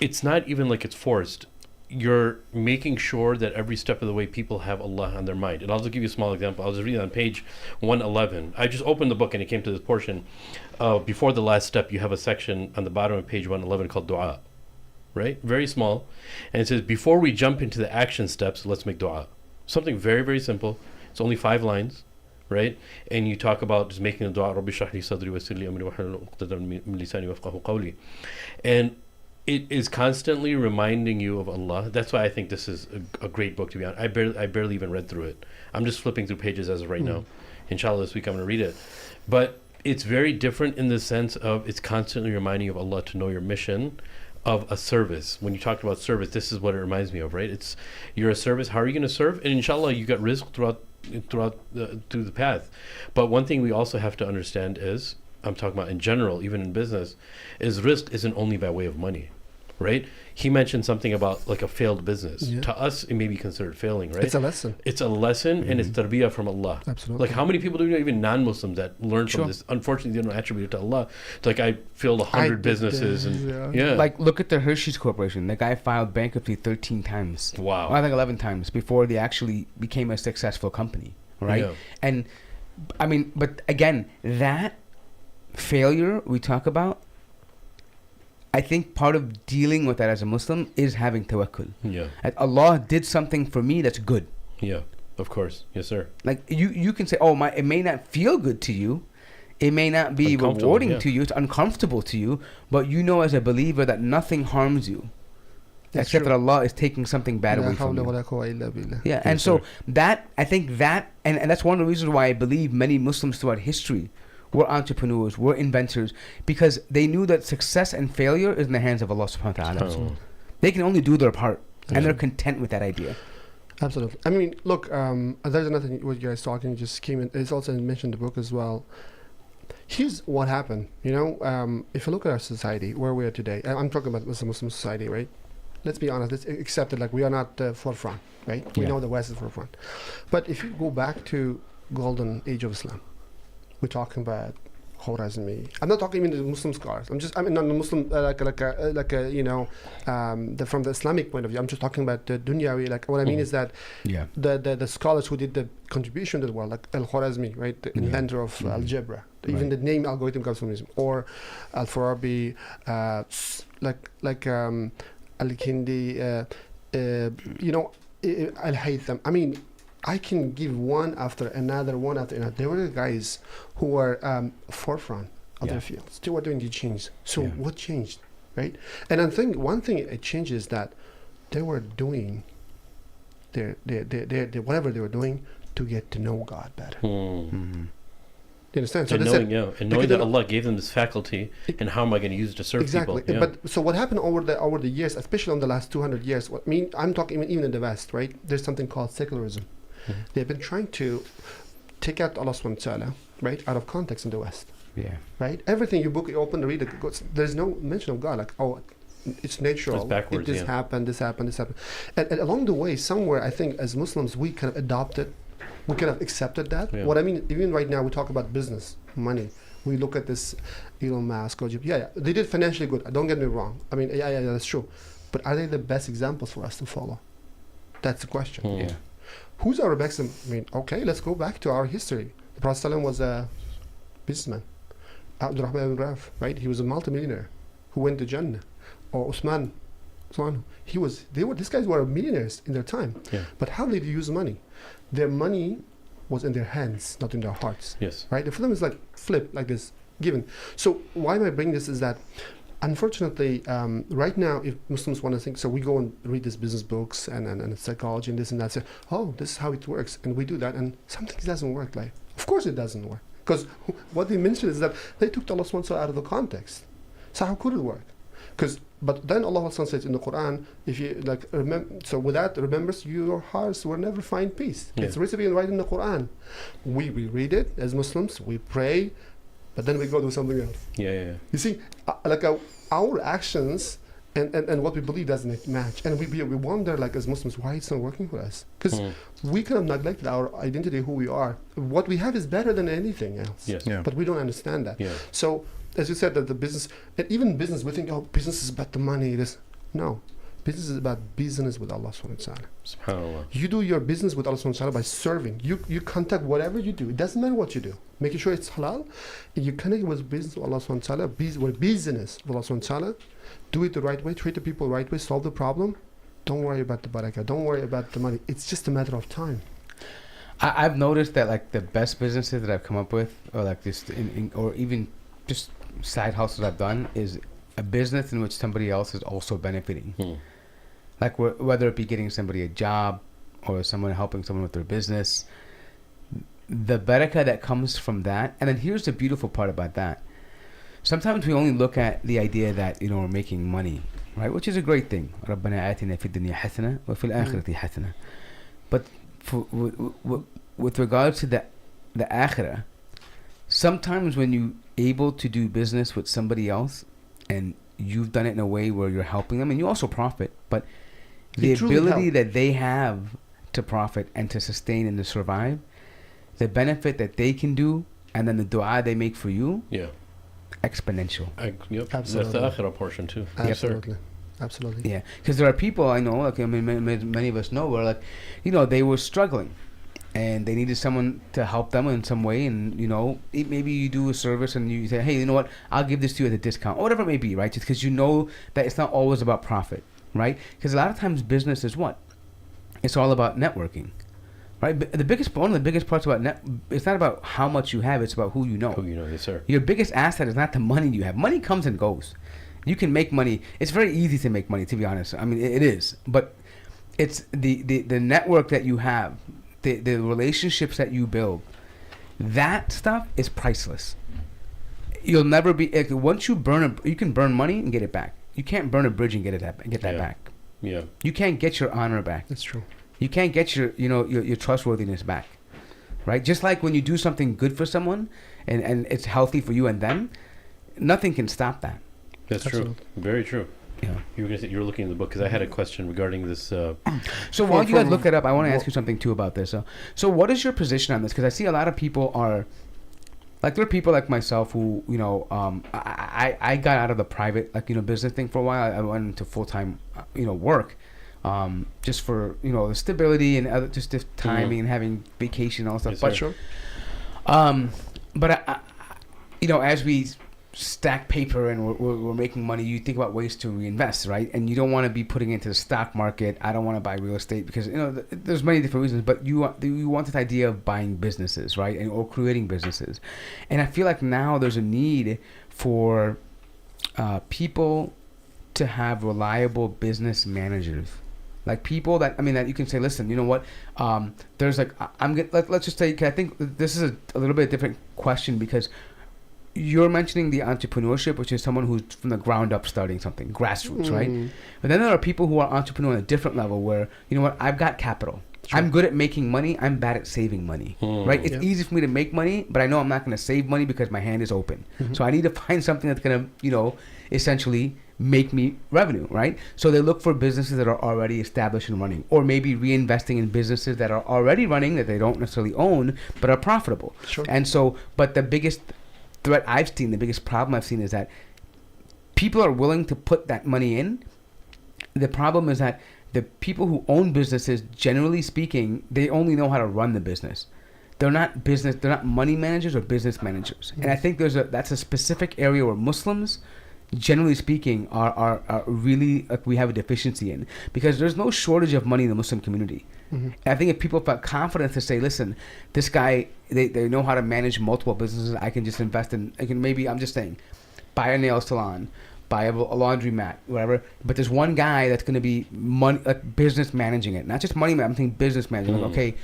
it's not even like it's forced. You're making sure that every step of the way people have Allah on their mind. And I'll just give you a small example. I was reading on page 111. I just opened the book and it came to this portion. Before the last step, you have a section on the bottom of page 111 called dua. Right? Very small. And it says, before we jump into the action steps, let's make dua. Something very, very simple. It's only 5 lines. Right? And you talk about just making the dua, Rabbi shrah li sadri wa yassir li amri wahlul 'uqdatan min lisani yafqahu qawli. And it is constantly reminding you of Allah. That's why I think this is a great book, to be honest. I barely even read through it. I'm just flipping through pages as of right now. Inshallah, this week I'm going to read it. But it's very different in the sense of it's constantly reminding you of Allah, to know your mission of a service. When you talked about service, this is what it reminds me of, right? It's you're a service. How are you going to serve? And inshallah, you got rizq through the path. But one thing we also have to understand is, I'm talking about in general, even in business, is rizq isn't only by way of money, right? He mentioned something about like a failed business. Yeah. To us, it may be considered failing, right? It's a lesson. It's a lesson, and it's tarbiyah from Allah. Absolutely. Like how many people do you know, even non-Muslims, that learn from this? Unfortunately, they don't attribute it to Allah. It's like I failed 100 businesses, and Like look at the Hershey's Corporation. The guy filed bankruptcy 13 times. Wow. Well, I think 11 times before they actually became a successful company, right? Yeah. And I mean, but again, that failure we talk about, I think part of dealing with that as a Muslim is having tawakkul. Yeah. Like Allah did something for me that's good. Yeah. Of course. Yes, sir. Like you can say, oh, it may not feel good to you, it may not be rewarding to you, it's uncomfortable to you, but you know as a believer that nothing harms you. That's except true. that Allah is taking something bad away from you. Yeah, and so that, I think that, and that's one of the reasons why I believe many Muslims throughout history were entrepreneurs, were inventors, because they knew that success and failure is in the hands of Allah subhanahu wa ta'ala. They can only do their part, and they're content with that idea. Absolutely. I mean, look, there's another thing what you guys talking just came in. It's also mentioned in the book as well. Here's what happened. If you look at our society, where we are today, I'm talking about Muslim society, right? Let's be honest. Let's accept it. Like we are not forefront, right? We know the West is forefront, but if you go back to golden age of Islam, we're talking about Khwarizmi. I'm not talking even the Muslim scholars. I mean, not the Muslim from the Islamic point of view. I'm just talking about the Dunyawi. Like what I mean is that the scholars who did the contribution to the world, like Al-Khwarizmi, right, the inventor of algebra. Even the name algorithm comes from him, or Al-Farabi, Al-Kindi, Al-Haytham. I mean, I can give one after another. There were guys who were forefront of their fields. They were doing the change. So what changed, right? And I think one thing it changed is that they were doing their whatever they were doing to get to know God better. You understand? So and knowing that Allah gave them this faculty, and how am I going to use it to serve people? Exactly. But so what happened over the years, especially in the last 200 years? I'm talking even in the West, right? There's something called secularism. They've been trying to take out Allah subhanahu wa ta'ala, right, out of context in the West. Yeah. Right? Everything you open to read it, there's no mention of God. Like, it's natural. It's backwards, this happened. And along the way, somewhere, I think as Muslims, we kind of adopted, we kind of accepted that. Yeah. What I mean, even right now, we talk about business, money. We look at this Elon Musk, they did financially good. Don't get me wrong. I mean, that's true. But are they the best examples for us to follow? That's the question. Yeah. Who's our best? I mean, okay, let's go back to our history. The Prophet ﷺ was a businessman. Abdurrahman ibn Auf, right? He was a multimillionaire who went to Jannah. Or Usman, these guys were millionaires in their time. Yeah. But how did they use money? Their money was in their hands, not in their hearts. Yes. Right? For them, it's like flip, like this, given. So why am I bringing this is that unfortunately, right now, if Muslims want to think, so we go and read these business books and psychology and this and that, say, oh, this is how it works, and we do that, and something doesn't work. Like, of course it doesn't work, because what they mentioned is that they took Allah subhanahu wa ta'ala out of the context. So how could it work? But then Allah says in the Quran, if you like remember, so with that remembers, your hearts will never find peace. Yeah. It's written right in the Quran. We read it as Muslims, we pray, but then we go do something else. Yeah. You see, our actions and what we believe doesn't match, and we wonder, like, as Muslims, why it's not working for us, because we kind of neglected our identity, who we are. What we have is better than anything else. Yes. Yeah. But we don't understand that. Yeah. So, as you said, that the business, and even business, we think, oh, business is about the money. No, business is about business with Allah subhanahu wa ta'ala. SubhanAllah. You do your business with Allah subhanahu wa ta'ala by serving. You contact whatever you do. It doesn't matter what you do. Making sure it's halal. And you connect with business with Allah subhanahu wa ta'ala. With business with Allah subhanahu wa ta'ala. Do it the right way. Treat the people the right way. Solve the problem. Don't worry about the barakah. Don't worry about the money. It's just a matter of time. I've noticed that, like, the best businesses that I've come up with, or like this, or even just side hustles I've done, is a business in which somebody else is also benefiting. Like, whether it be getting somebody a job or someone helping someone with their business, the barakah that comes from that. And then here's the beautiful part about that. Sometimes we only look at the idea that, we're making money, right? Which is a great thing. رَبَّنَا آتِنَا فِي الدُّنْيَا حَسَنَةً وَفِي الْآخِرَةِ حَسَنَةً. But with regards to the akhirah, sometimes when you able to do business with somebody else and you've done it in a way where you're helping them and you also profit, but the ability that they have to profit and to sustain and to survive, the benefit that they can do, and then the dua they make for you, exponential. Yep. Absolutely. That's the akhirah portion too. Absolutely. Absolutely. Yeah, because there are people I know, like, I mean, many of us know, where, like, they were struggling and they needed someone to help them in some way, and maybe you do a service and you say, hey, you know what, I'll give this to you at a discount, or whatever it may be, right? Just because you know that it's not always about profit, right? Because a lot of times business is what? It's all about networking, right? But one of the biggest parts about it's not about how much you have, it's about who you know. Who you know, yes sir. Your biggest asset is not the money you have. Money comes and goes. You can make money. It's very easy to make money, to be honest. I mean, it is. But it's the network that you have, the relationships that you build. That stuff is priceless. You'll never be, once you you can burn money and get it back. You can't burn a bridge and get that back. Yeah. You can't get your honor back. That's true. You can't get your trustworthiness back. Right? Just like when you do something good for someone and it's healthy for you and them, nothing can stop that. That's Absolutely. true. Very true. Yeah. You were looking in the book, because I had a question regarding this. So while you guys look it up, I want to ask you something too about this. So what is your position on this? Because I see a lot of people are, like, there are people like myself who, I got out of the private, business thing for a while. I went into full-time, work, just for, the stability and just the timing and having vacation and all that stuff. Yes, But as we stack paper and we're making money, you think about ways to reinvest, right? And you don't want to be putting it into the stock market. I don't want to buy real estate because there's many different reasons, but you want this idea of buying businesses, right? Or creating businesses. And I feel like now there's a need for people to have reliable business managers, like people that you can say, listen, you know what, there's let's just say, I think this is a little bit different question, because you're mentioning the entrepreneurship, which is someone who's from the ground up starting something, grassroots, right? But then there are people who are entrepreneur on a different level where, you know what, I've got capital. Sure. I'm good at making money. I'm bad at saving money, right? It's easy for me to make money, but I know I'm not going to save money because my hand is open. So I need to find something that's going to, essentially make me revenue, right? So they look for businesses that are already established and running, or maybe reinvesting in businesses that are already running that they don't necessarily own, but are profitable. Sure. And so, but the biggest threat I've seen, the biggest problem I've seen is that people are willing to put that money in. The problem is that the people who own businesses, generally speaking, they only know how to run the business. They're not money managers or business managers. And I think that's a specific area where Muslims, generally speaking, are really, we have a deficiency in, because there's no shortage of money in the Muslim community. I think if people felt confident to say, listen, this guy, they know how to manage multiple businesses, I can just invest in, I'm just saying, buy a nail salon, buy a laundry mat, whatever. But there's one guy that's going to be money, business managing it, not just money. I'm thinking business managing. Like, okay,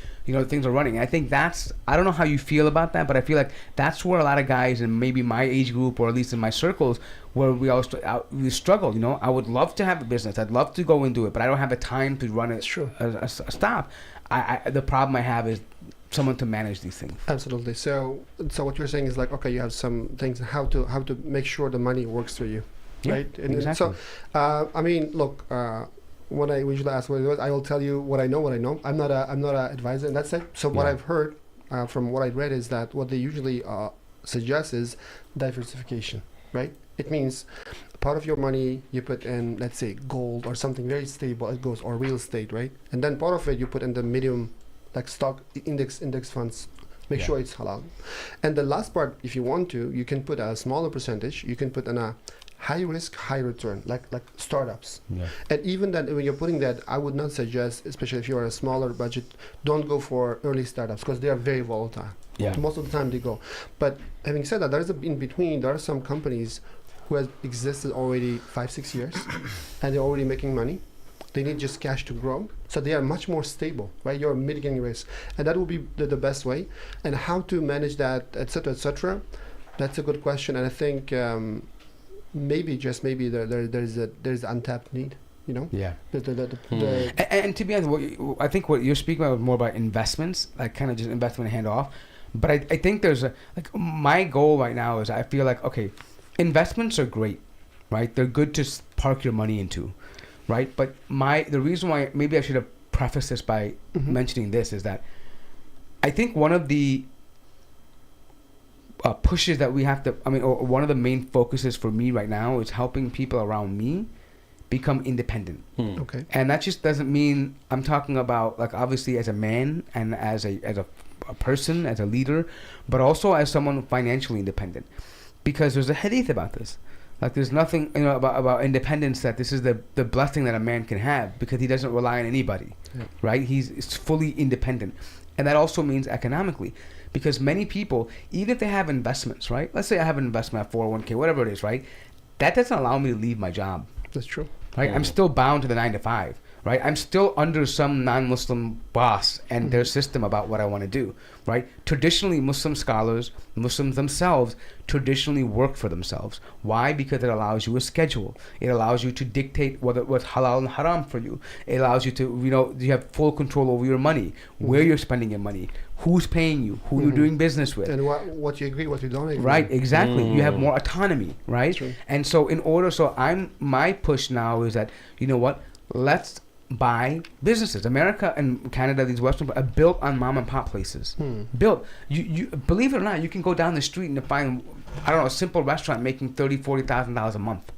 things are running. And I think I don't know how you feel about that, but I feel like that's where a lot of guys in maybe my age group, or at least in my circles, where we all we struggle. I would love to have a business. I'd love to go and do it, but I don't have the time to run it. Sure. A stop. The problem I have is someone to manage these things. Absolutely. So what you're saying is like, okay, you have some things how to make sure the money works for you, right? And exactly. So, I mean, look, when I usually ask what it was, I will tell you what I know. I'm not an advisor, and that's it. So what I've heard from what I read is that what they usually suggest is diversification, right? It means part of your money you put in, let's say, gold or something very stable, it goes, or real estate, right? And then part of it you put in the medium, like stock index funds. Make sure it's halal. And the last part, if you want to, you can put a smaller percentage. You can put in a high risk, high return, like startups. Yeah. And even then, when you're putting that, I would not suggest, especially if you're on a smaller budget, don't go for early startups because they are very volatile. Yeah. Most of the time they go. But having said that, in between, there are some companies who have existed already 5-6 years and they're already making money. They need just cash to grow. So they are much more stable, right? You're mitigating risk. And that will be the best way. And how to manage that, et cetera, that's a good question. And I think maybe there's untapped need, Yeah. And to be honest, I think what you're speaking about is more about investments, like kind of just investment hand off. But I think there's my goal right now is I feel like, okay, investments are great, right? They're good to park your money into. Right, but the reason why maybe I should have prefaced this by mentioning this is that I think one of the pushes that we have to, or one of the main focuses for me right now is helping people around me become independent. Okay, and that just doesn't mean I'm talking about like obviously as a man and as a person, as a leader, but also as someone financially independent, because there's a hadith about this. Like there's nothing about independence, that this is the blessing that a man can have because he doesn't rely on anybody, right? He's fully independent. And that also means economically, because many people, even if they have investments, right? Let's say I have an investment at 401k, whatever it is, right? That doesn't allow me to leave my job. That's true. Right? I'm still bound to the 9 to 5. Right, I'm still under some non-Muslim boss and their system about what I want to do. Right, traditionally Muslim scholars, Muslims themselves, traditionally work for themselves. Why? Because it allows you a schedule. It allows you to dictate what's halal and haram for you. It allows you to, you have full control over your money, where you're spending your money, who's paying you, who you're doing business with, and what you agree, what you don't agree. Right, exactly. You have more autonomy. Right, True. and so my push now is that let's buy businesses. America and Canada, these Western are built on mom and pop places. Built. You believe it or not, you can go down the street and find, I don't know, a simple restaurant making $30,000-$40,000 a month.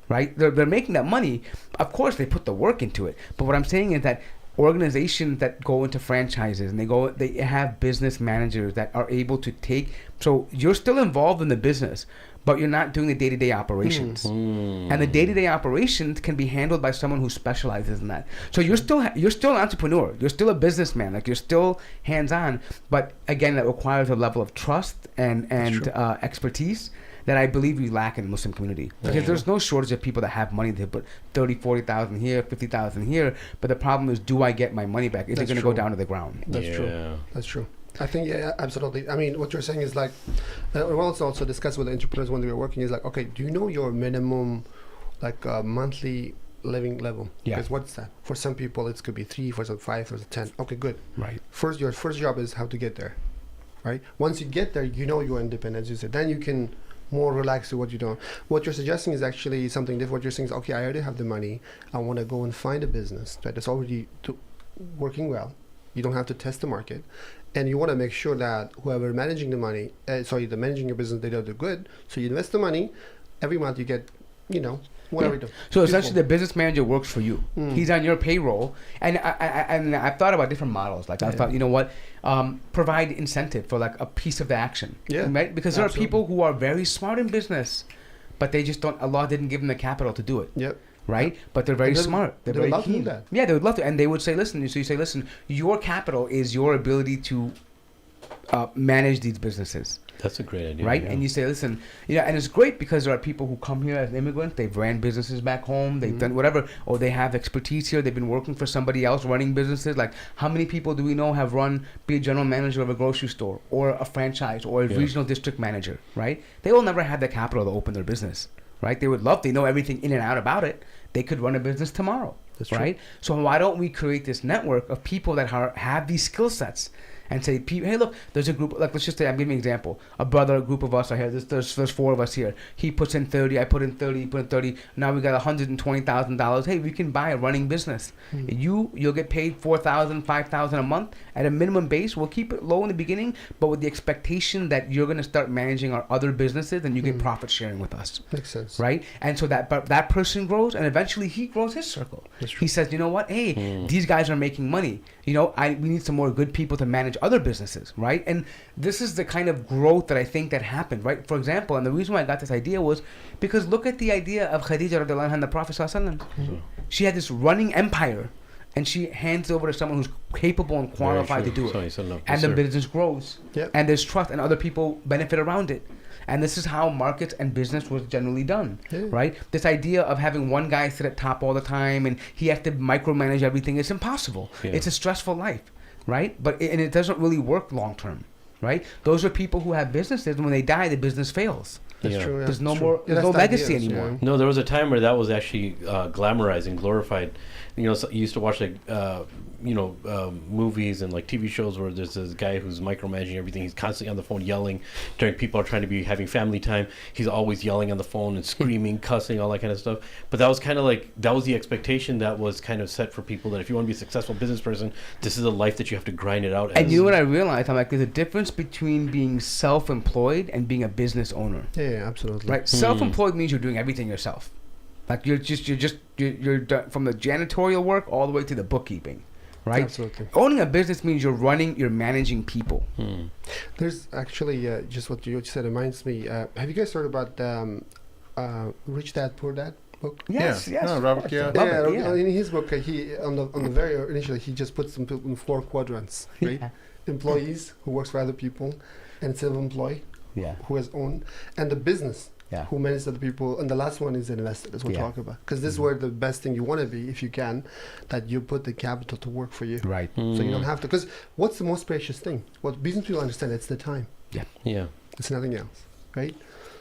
Right? They're making that money. Of course, they put the work into it. But what I'm saying is that organizations that go into franchises and they have business managers that are able to take. So you're still involved in the business, but you're not doing the day-to-day operations. And the day-to-day operations can be handled by someone who specializes in that. So you're still an entrepreneur. You're still a businessman. Like you're still hands-on. But again, that requires a level of trust and expertise that I believe we lack in the Muslim community. Because there's no shortage of people that have money to put 30,000, 40,000 here, 50,000 here. But the problem is, do I get my money back? Is it going to go down to the ground? That's true. That's true. I think, absolutely. I mean, what you're saying is like, we'll also discuss with the entrepreneurs when we were working is like, okay, do you know your minimum, like monthly living level? Yeah. Because what's that? For some people, it could be 3, for some 5, for some 10. Okay, good. Right. Your first job is how to get there, right? Once you get there, you're independent, as you said. Then you can more relax to what you don't. What you're suggesting is actually something different. What you're saying is, okay, I already have the money. I want to go and find a business that is already working well. You don't have to test the market. And you want to make sure that whoever managing the money, managing your business, they do good. So you invest the money. Every month you get, whatever you do. So essentially the business manager works for you. He's on your payroll. And I've thought about different models. Like I thought, provide incentive for like a piece of the action. Yeah. Right? Because there are people who are very smart in business, but they just don't, Allah didn't give them the capital to do it. Yep. Right? But they're very smart. They're very love keen. to do that. Yeah, they would love to. And they would say, listen, so you say, your capital is your ability to manage these businesses. That's a great idea. Right? Yeah. And you say, listen, and it's great because there are people who come here as immigrants, they've ran businesses back home, they've done whatever, or they have expertise here, they've been working for somebody else running businesses. Like, how many people do we know have be a general manager of a grocery store, or a franchise, or a regional district manager, right? They will never have the capital to open their business, right? They would love, they know everything in and out about it. They could run a business tomorrow, right? So why don't we create this network of people that have these skill sets? And say, hey, look, there's a group, like, let's just say, I'm giving an example. A group of us are here. There's 4 of us here. He puts in 30, I put in 30, he put in 30. Now we got $120,000. Hey, we can buy a running business. You'll get paid $4,000, $5,000 a month at a minimum base. We'll keep it low in the beginning, but with the expectation that you're going to start managing our other businesses and you get profit sharing with us. Makes sense. Right? And so that person grows, and eventually he grows his circle. He says, you know what? Hey, these guys are making money. We need some more good people to manage other businesses, right? And this is the kind of growth that I think that happened, right? For example, and the reason why I got this idea was because look at the idea of Khadija radiallahu anha and the Prophet sallallahu alaihi wasallam. She had this running empire, and she hands it over to someone who's capable and qualified to do it. And the business grows, and there's trust, and other people benefit around it. And this is how markets and business was generally done, right? This idea of having one guy sit at top all the time and he has to micromanage everything is impossible. It's a stressful life, right? But it doesn't really work long term, right? Those are people who have businesses, and when they die, the business fails. That's true. There's no more. There's no legacy anymore. No, there was a time where that was actually glamorized and glorified. You used to watch movies and like TV shows where there's this guy who's micromanaging everything. He's constantly on the phone yelling during people are trying to be having family time. He's always yelling on the phone and screaming, cussing, all that kind of stuff. But that was kind of like, that was the expectation that was kind of set for people, that if you want to be a successful business person, this is a life that you have to grind it out. And you know what I realized? I'm like, there's a difference between being self-employed and being a business owner. Yeah, absolutely. Right? Self-employed means you're doing everything yourself. Like you're done from the janitorial work all the way to the bookkeeping, right? Absolutely. Owning a business means you're managing people. There's actually just what you said reminds me. Have you guys heard about Rich Dad Poor Dad book? Yes. No, Robert, In his book, he on the very initially he just puts them in 4 quadrants, right? Employees who works for other people, and self-employed, who has owned, and the business. Who manages other people, and the last one is an investor. That's what we're talking about. Because this is where the best thing you want to be, if you can, that you put the capital to work for you. Right. So you don't have to. Because what's the most precious thing? What business people understand, it's the time. Yeah. It's nothing else, right?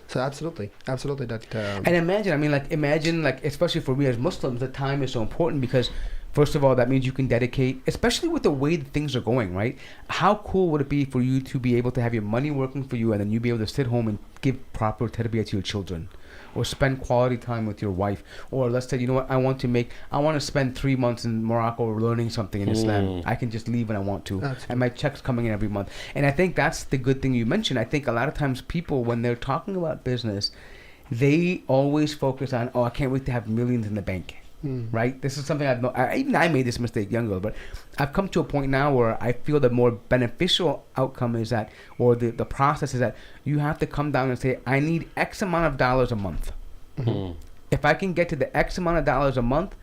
So absolutely that. And imagine, especially for we as Muslims, the time is so important because. First of all, that means you can dedicate, especially with the way that things are going, right? How cool would it be for you to be able to have your money working for you and then you be able to sit home and give proper tarbiyah to your children, or spend quality time with your wife, or let's say, you know what, I want to spend 3 months in Morocco learning something in Islam. I can just leave when I want to. Absolutely. And my check's coming in every month. And I think that's the good thing you mentioned. I think a lot of times people, when they're talking about business, they always focus on, I can't wait to have millions in the bank. Right? This is something even I made this mistake younger, but I've come to a point now where I feel the more beneficial outcome is that, or the process is that you have to come down and say, I need X amount of dollars a month. If I can get to the X amount of dollars a month,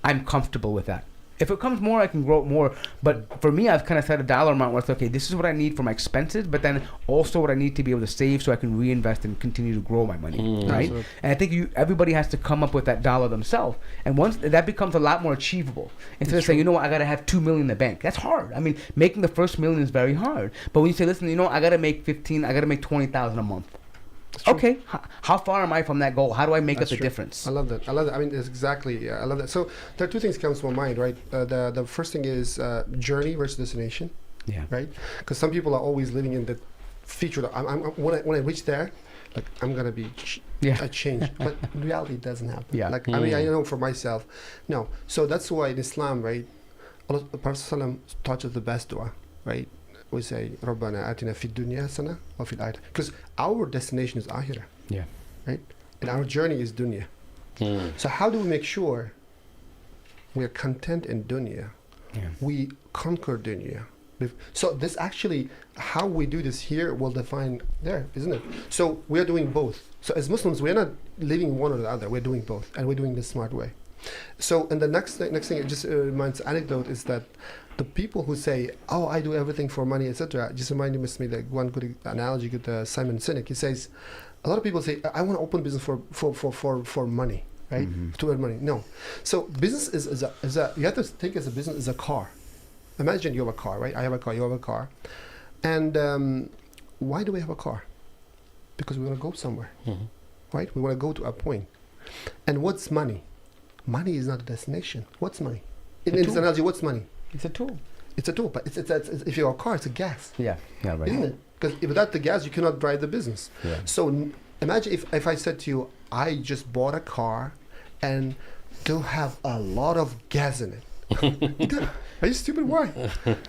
I'm comfortable with that. If it comes more, I can grow it more. But for me, I've kind of set a dollar amount where it's okay, this is what I need for my expenses, but then also what I need to be able to save so I can reinvest and continue to grow my money, right? Absolutely. And I think everybody has to come up with that dollar themselves. And once that becomes a lot more achievable, instead of saying, you know what, I got to have 2 million in the bank. That's hard. I mean, making the first million is very hard. But when you say, listen, you know, I got to make 20,000 a month. Okay, how far am I from that goal? How do I make up the difference? I love that. I mean, it's exactly. I love that. So there are 2 things comes to my mind, right? The first thing is journey versus destination. Yeah. Right. Because some people are always living in the future. When I reach there, like I'm gonna be a change, but in reality, it doesn't happen. Yeah. Like I mean, I know for myself. No. So that's why in Islam, right? The Prophet ﷺ taught us the best dua, right? We say ربنا آتنا في الدنيا حسنة وفي الآخرة, because our destination is Akhirah. Yeah. Right? And our journey is dunya. So how do we make sure we are content in dunya? We conquer dunya. So this actually, how we do this here will define there, isn't it? So we are doing both. So as Muslims, we're not living one or the other. We're doing both, and we're doing this smart way. So, and the next thing, it just reminds anecdote is that the people who say, "Oh, I do everything for money," etc., just reminded me like one good analogy with Simon Sinek. He says, a lot of people say, "I want to open business for money, right? To earn money." No. So business is a you have to think as a business is a car. Imagine you have a car, right? I have a car, you have a car, and why do we have a car? Because we want to go somewhere, right? We want to go to a point. And what's money? Money is not a destination. What's money? In this analogy, what's money? It's a tool. It's a tool, but it's if you're a car, it's a gas. Yeah, right. Isn't it? Because without the gas, you cannot drive the business. Yeah. So imagine if I said to you, I just bought a car and to have a lot of gas in it. Are you stupid? Why?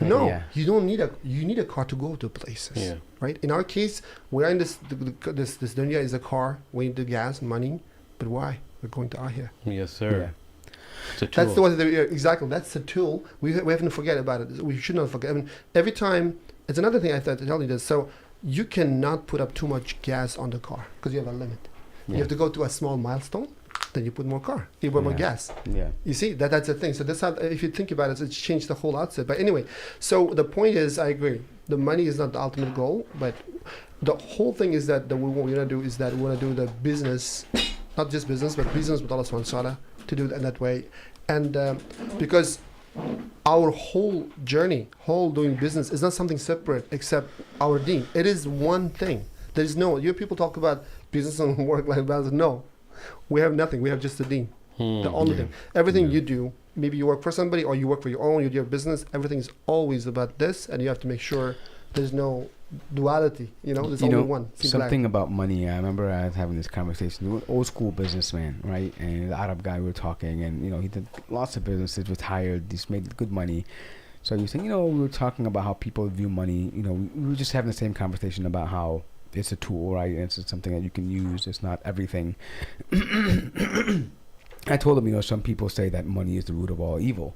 No, Yeah. you don't need you need a car to go to places. Yeah. Right? In our case, we're in this dunya is a car, we need the gas, money, but why? We're going to here. Yes, sir. Yeah. It's a tool. That's the one. Exactly. That's the tool. We have to forget about it. We should not forget. I mean, every time. It's another thing I thought to tell you this. So you cannot put up too much gas on the car because you have a limit. Yeah. You have to go to a small milestone, then you put more car. You put more gas. Yeah. You see that's the thing. So that's how. If you think about it, it's changed the whole outset. But anyway, so the point is, I agree. The money is not the ultimate goal, but the whole thing is that what we want to do is that we want to do the business, not just business, but business with Allah Subhanahu wa Taala, to do it in that way. And because our whole journey, doing business is not something separate except our deen. It is one thing. There is no, you people talk about business and work-life balance. No, we have nothing. We have just the deen. The only thing. Everything you do, maybe you work for somebody or you work for your own, you do your business, everything is always about this, and you have to make sure there's no duality, there's only one. Something about money. I remember I was having this conversation with an old school businessman, right? And the Arab guy we were talking, and he did lots of businesses, retired, he's made good money. So he was saying, we were talking about how people view money. We were just having the same conversation about how it's a tool, right? And it's something that you can use. It's not everything. I told him, some people say that money is the root of all evil.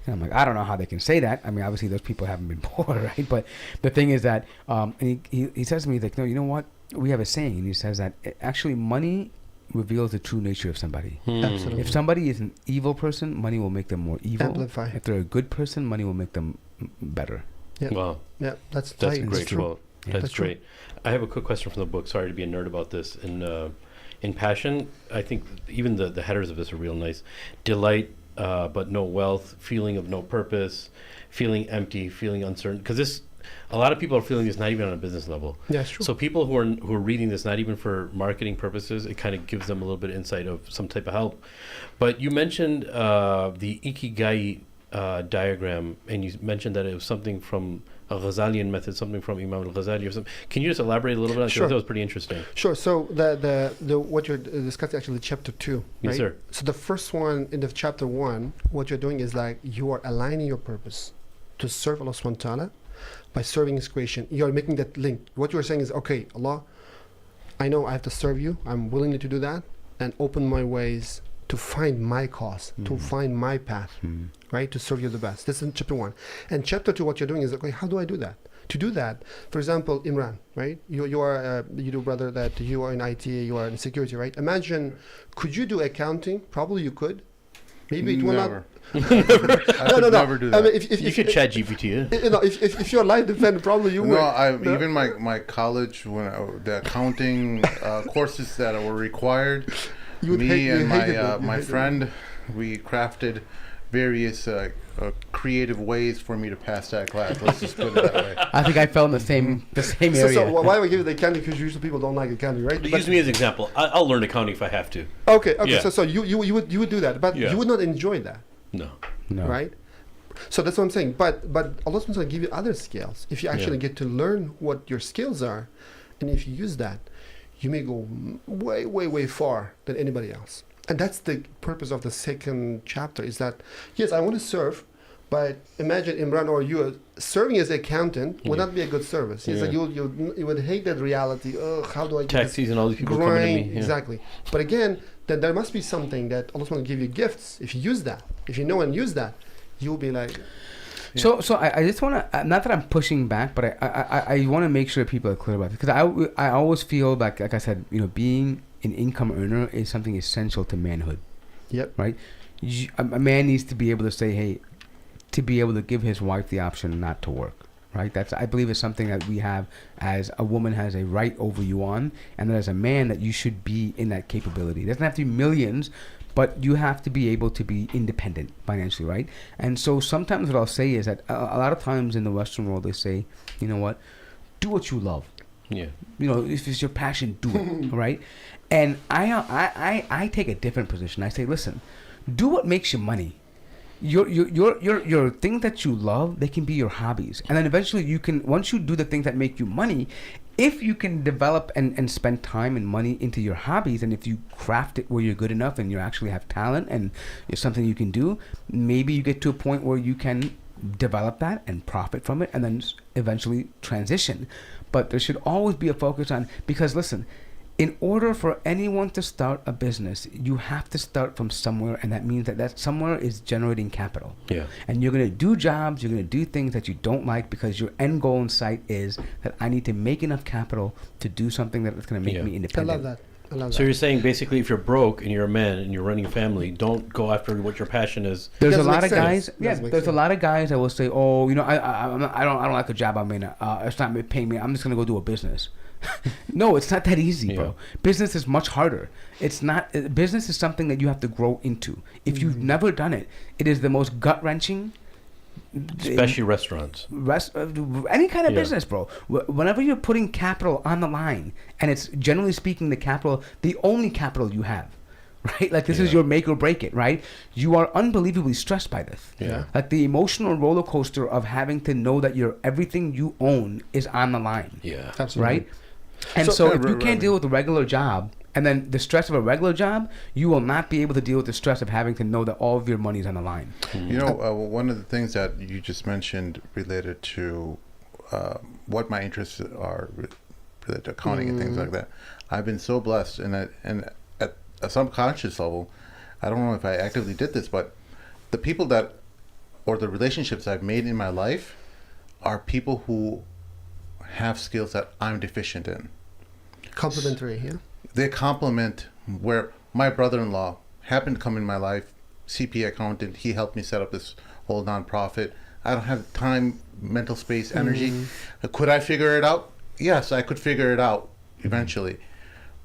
And I'm like, I don't know how they can say that. I mean, obviously those people haven't been poor, right? But the thing is that, and he says to me, he's like, no, you know what? We have a saying. And he says that actually money reveals the true nature of somebody. Absolutely. If somebody is an evil person, money will make them more evil. Amplify. If they're a good person, money will make them better. Yeah. Wow. Yeah, that's great. True. Well, that's great. I have a quick question from the book. Sorry to be a nerd about this. In Passion, I think even the headers of this are real nice. Delight, but no wealth, feeling of no purpose, feeling empty, feeling uncertain. Because a lot of people are feeling this not even on a business level. Yeah, it's true. So people who are reading this not even for marketing purposes, it kind of gives them a little bit of insight of some type of help. But you mentioned the Ikigai diagram, and you mentioned that it was something from a Ghazalian method, something from Imam al-Ghazali or something. Can you just elaborate a little bit on that? Sure. That was pretty interesting. Sure. So the what you're discussing actually chapter 2, right? Yes, sir. So the first one in the chapter 1, what you're doing is like you are aligning your purpose to serve Allah Subhanahu wa Taala by serving His creation. You are making that link. What you are saying is, okay, Allah, I know I have to serve you. I'm willing to do that and open my ways to find my cause, to find my path, right? To serve you the best. This is in chapter 1. And chapter 2, what you're doing is, okay, how do I do that? To do that, for example, Imran, right? You are, you do brother that you are in IT, you are in security, right? Imagine, could you do accounting? Probably you could. Maybe it will not. I could never do that. I mean, if You could chat GPT. if your life depended, probably you would. Even my college, the accounting courses that were required, my friend, we crafted various creative ways for me to pass that class. Let's just put it that way. I think I fell in the same area. So why we give you the accounting? Because usually people don't like accounting, right? Use me as an example. I'll learn accounting if I have to. Okay. Yeah. So you would do that, but you would not enjoy that. No. Right? So that's what I'm saying. But Allah subhanahu wa ta'ala give you other skills. If you actually get to learn what your skills are, and if you use that, you may go way, way, way far than anybody else. And that's the purpose of the second chapter, is that, yes, I want to serve, but imagine Imran or you serving as an accountant would not be a good service. It's like you would hate that reality. How do I get tax season, all these people coming to me. Yeah. Exactly. But again, then there must be something that Allah will give you gifts. If you use that, if you know and use that, you'll be like. So I just want to, not that I'm pushing back, but I want to make sure people are clear about it, because I always feel like I said, being an income earner is something essential to manhood. Yep. Right? A man needs to be able to say, hey, to be able to give his wife the option not to work. Right? That's, I believe, is something that we have as a woman has a right over you on, and that as a man that you should be in that capability. It doesn't have to be millions, but you have to be able to be independent financially, right? And so sometimes what I'll say is that a lot of times in the Western world they say, you know what, do what you love. Yeah. You know, if it's your passion, do it, right? And I take a different position. I say, listen, do what makes you money. Your things that you love, they can be your hobbies, and then eventually you can, once you do the things that make you money, if you can develop and spend time and money into your hobbies, and if you craft it where you're good enough and you actually have talent and it's something you can do, maybe you get to a point where you can develop that and profit from it and then eventually transition. But there should always be a focus on, because listen, in order for anyone to start a business, you have to start from somewhere, and that means that somewhere is generating capital. Yeah. And you're going to do jobs, you're going to do things that you don't like because your end goal in sight is that I need to make enough capital to do something that's going to make me independent. I love So that. you're saying basically, if you're broke and you're a man and you're running a family, don't go after what your passion is. There's a Doesn't lot make of guys. sense. Yeah, Doesn't make there's a sense. lot of guys that will say, "Oh, you know, I don't like the job I'm in. It's not paying me. I'm just gonna go do a business." No, it's not that easy, bro. Business is much harder. It's not. Business is something that you have to grow into. If you've never done it, it is the most gut wrenching. Especially restaurants. Any kind of business, bro. Whenever you're putting capital on the line, and it's generally speaking the only capital you have, right? Like this is your make or break it, right? You are unbelievably stressed by this. Yeah. Like the emotional roller coaster of having to know that everything you own is on the line. Yeah. Absolutely. Right? And so if you can't deal with a regular job, and then the stress of a regular job, you will not be able to deal with the stress of having to know that all of your money is on the line. You know, one of the things that you just mentioned related to what my interests are related to accounting and things like that. I've been so blessed, and at a subconscious level, I don't know if I actively did this, but the people or the relationships I've made in my life are people who have skills that I'm deficient in. Complementary, yeah. They complement where my brother-in-law happened to come in my life, CPA accountant. He helped me set up this whole nonprofit. I don't have time, mental space, energy. Could I figure it out? Yes, I could figure it out eventually.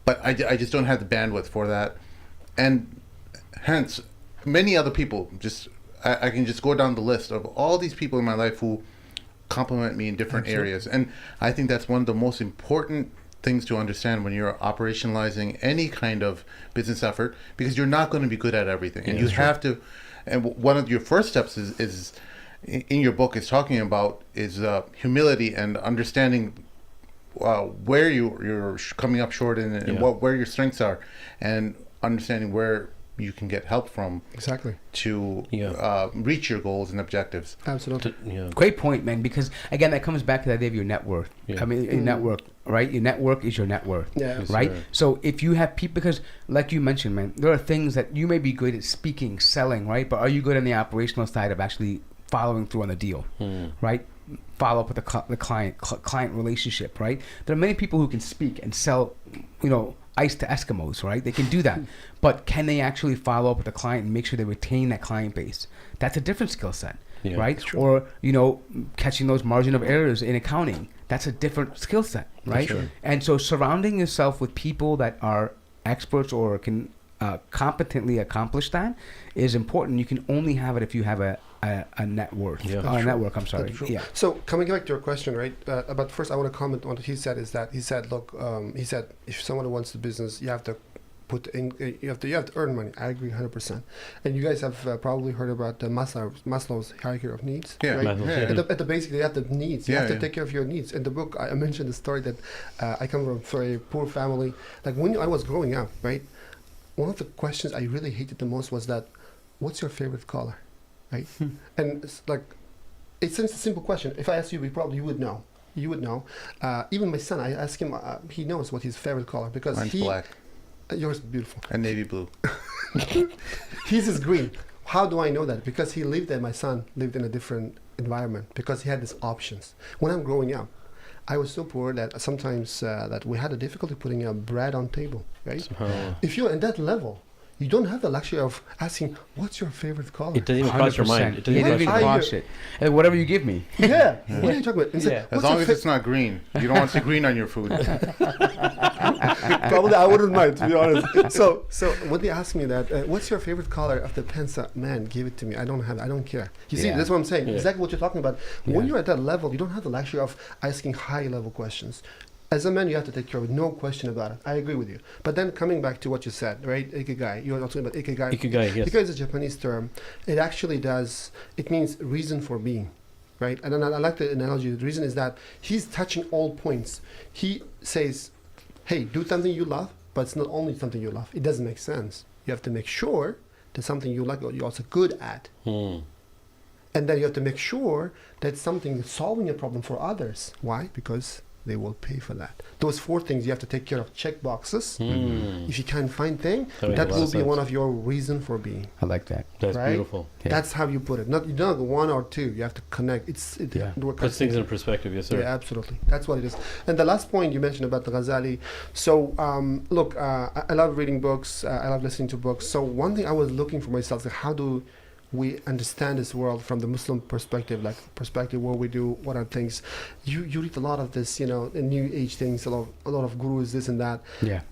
But I just don't have the bandwidth for that. And hence, many other people, I can just go down the list of all these people in my life who complement me in different areas. And I think that's one of the most important things to understand when you're operationalizing any kind of business effort, because you're not going to be good at everything, and you have to. And one of your first steps is in your book is talking about is humility and understanding where you're coming up short and where your strengths are, and understanding where you can get help from to reach your goals and objectives. Absolutely. Great point, man, because again that comes back to the idea of your net worth. I mean, your network, right? Your network is your net worth. Right? Sir. So if you have people, because like you mentioned, man, there are things that you may be good at speaking, selling, right? But are you good on the operational side of actually following through on the deal, right? Follow up with the client relationship, right? There are many people who can speak and sell, ice to Eskimos, right? They can do that. But can they actually follow up with the client and make sure they retain that client base? That's a different skill set, right? Or, catching those margin of errors in accounting. That's a different skill set, right? Sure. And so surrounding yourself with people that are experts or can competently accomplish that is important. You can only have it if you have a net worth. Network, I'm sorry. Yeah. So coming back to your question, right? But first I want to comment on what he said. He said, look, if someone wants the business, you have to put in, you have to earn money. I agree 100%. And you guys have probably heard about the Maslow's hierarchy of needs. Yeah. Right? Yeah. At the basic, you have the needs. You have to take care of your needs. In the book, I mentioned the story that I come from a poor family. Like when I was growing up, right? One of the questions I really hated the most was that, what's your favorite color? Right? And it's like, it's a simple question. If I ask you, you would know. You would know. Even my son, I ask him, he knows what his favorite color, because Mine's black. Yours is beautiful. And navy blue. His is green. How do I know that? Because my son lived in a different environment, because he had these options. When I'm growing up, I was so poor that sometimes that we had a difficulty putting bread on table, right? If you're in that level, You don't have the luxury of asking, what's your favorite color? It doesn't even cross your mind. It doesn't You didn't even even cross cross it. Whatever you give me. Yeah. What are you talking about? It's like, Yeah. As what's your long as it's not green. You don't want to see green on your food. Probably I wouldn't mind, to be honest. So when they ask me that, what's your favorite color of the pencil? Man, give it to me. I don't have it. I don't care. You see, Yeah. that's what I'm saying. Yeah. Exactly what you're talking about. When Yeah. you're at that level, you don't have the luxury of asking high-level questions. As a man, you have to take care of it. No question about it. I agree with you. But then coming back to what you said, right? Ikigai. You were talking about Ikigai. Ikigai, yes. Ikigai is a Japanese term. It actually does, it means reason for being, right? And then I like the analogy. The reason is that he's touching all points. He says, hey, do something you love, but it's not only something you love. It doesn't make sense. You have to make sure that something you like, you're also good at. And then you have to make sure that something is solving a problem for others. Why? Because they will pay for that. Those 4 things you have to take care of. Check boxes. If you can't find thing, That makes that a lot will of be sense. one of your reason for being. I like that. That's Right? beautiful. Yeah. That's how you put it. Not you don't have 1 or 2. You have to connect. Yeah. Puts things in perspective, yes, sir. Yeah, absolutely. That's what it is. And the last point you mentioned about the Ghazali. So, look, I love reading books. I love listening to books. So one thing I was looking for myself is how do we understand this world from the Muslim perspective, like perspective what we do, what are things. You read a lot of this, the new age things, a lot of gurus, this and that. Yeah.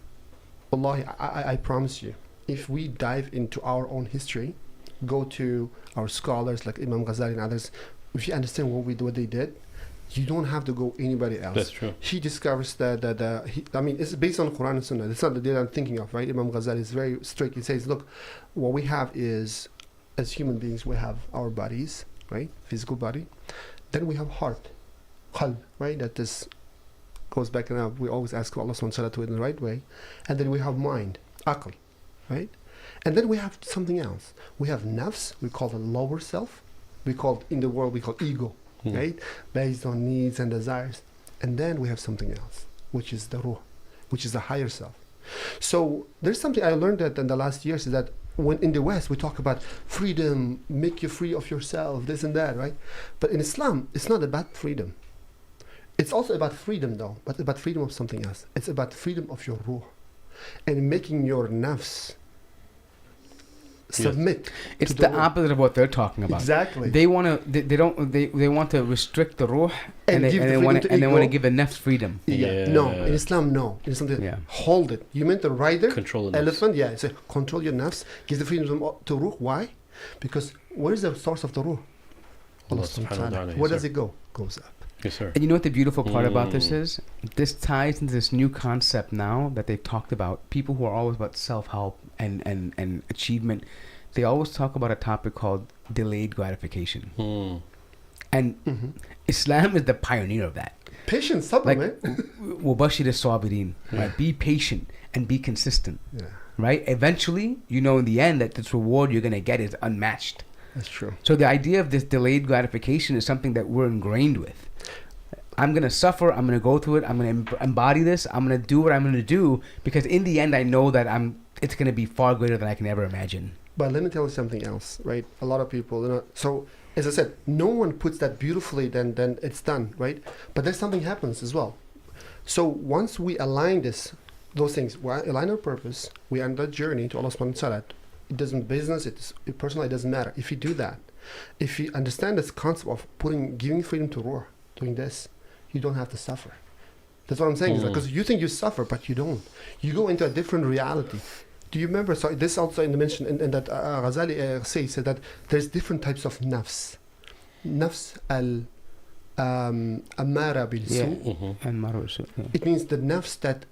Wallahi, I promise you, if we dive into our own history, go to our scholars like Imam Ghazali and others, if you understand what they did, you don't have to go anybody else. That's true. He discovers it's based on Quran and Sunnah. It's not the data I'm thinking of, right? Imam Ghazali is very strict. He says, look, what we have is, as human beings, we have our bodies, right? Physical body. Then we have heart, qalb, right? That this goes back and up. We always ask Allah subhanahu wa ta'ala to do it in the right way. And then we have mind, aql, right? And then we have something else. We have nafs, we call the lower self. In the world, we call ego, right? Based on needs and desires. And then we have something else, which is the ruh, which is the higher self. So there's something I learned that in the last years is that when in the West we talk about freedom, make you free of yourself, this and that, right? But in Islam, it's not about freedom. It's also about freedom though, but about freedom of something else. It's about freedom of your ruh and making your nafs submit. It's to the ruh. opposite of what they're talking about. Exactly. They want to. They want to restrict the ruh And and give the they freedom want to to ego. give a nafs freedom. Yeah. No, in Islam, no. In Islam, Yeah. hold it. You meant the rider, Control the nafs. elephant, yeah. It's control your nafs, give the freedom to ruh. Why? Because where is the source of the ruh? Allah Allah subhanahu wa subhanahu wa ta'ala, ta'ala. yes, Where does sir. it go? Goes up. Yes, sir. And you know what the beautiful part about this is? This ties into this new concept now that they've talked about. People who are always about self-help and achievement, they always talk about a topic called delayed gratification. And Islam is the pioneer of that. Patience, sabr, Like, man. وَبَشِّرِ الصَّابِرِينَ, right? Be patient and be consistent, Yeah, right? Eventually, in the end that this reward you're going to get is unmatched. that's true. So the idea of this delayed gratification is something that we're ingrained with. I'm going to suffer. I'm going to go through it. I'm going to embody this. I'm going to do what I'm going to do because in the end, I know that it's going to be far greater than I can ever imagine. But let me tell you something else, right? A lot of people, so as I said, no one puts that beautifully, then it's done, right? But there's something happens as well. So once we align those things, we align our purpose, we are on that journey to Allah subhanahu wa ta'ala. It doesn't business, it's personal, it doesn't matter. If you do that, if you understand this concept of giving freedom to ruh, doing this, you don't have to suffer. That's what I'm saying. Because you think you suffer, but you don't. You go into a different reality. Do you remember? So this also in the mention in that Ghazali says that there's different types of nafs. Nafs al-amara bil-su. And Maruf Yusuf, yeah. It means the nafs that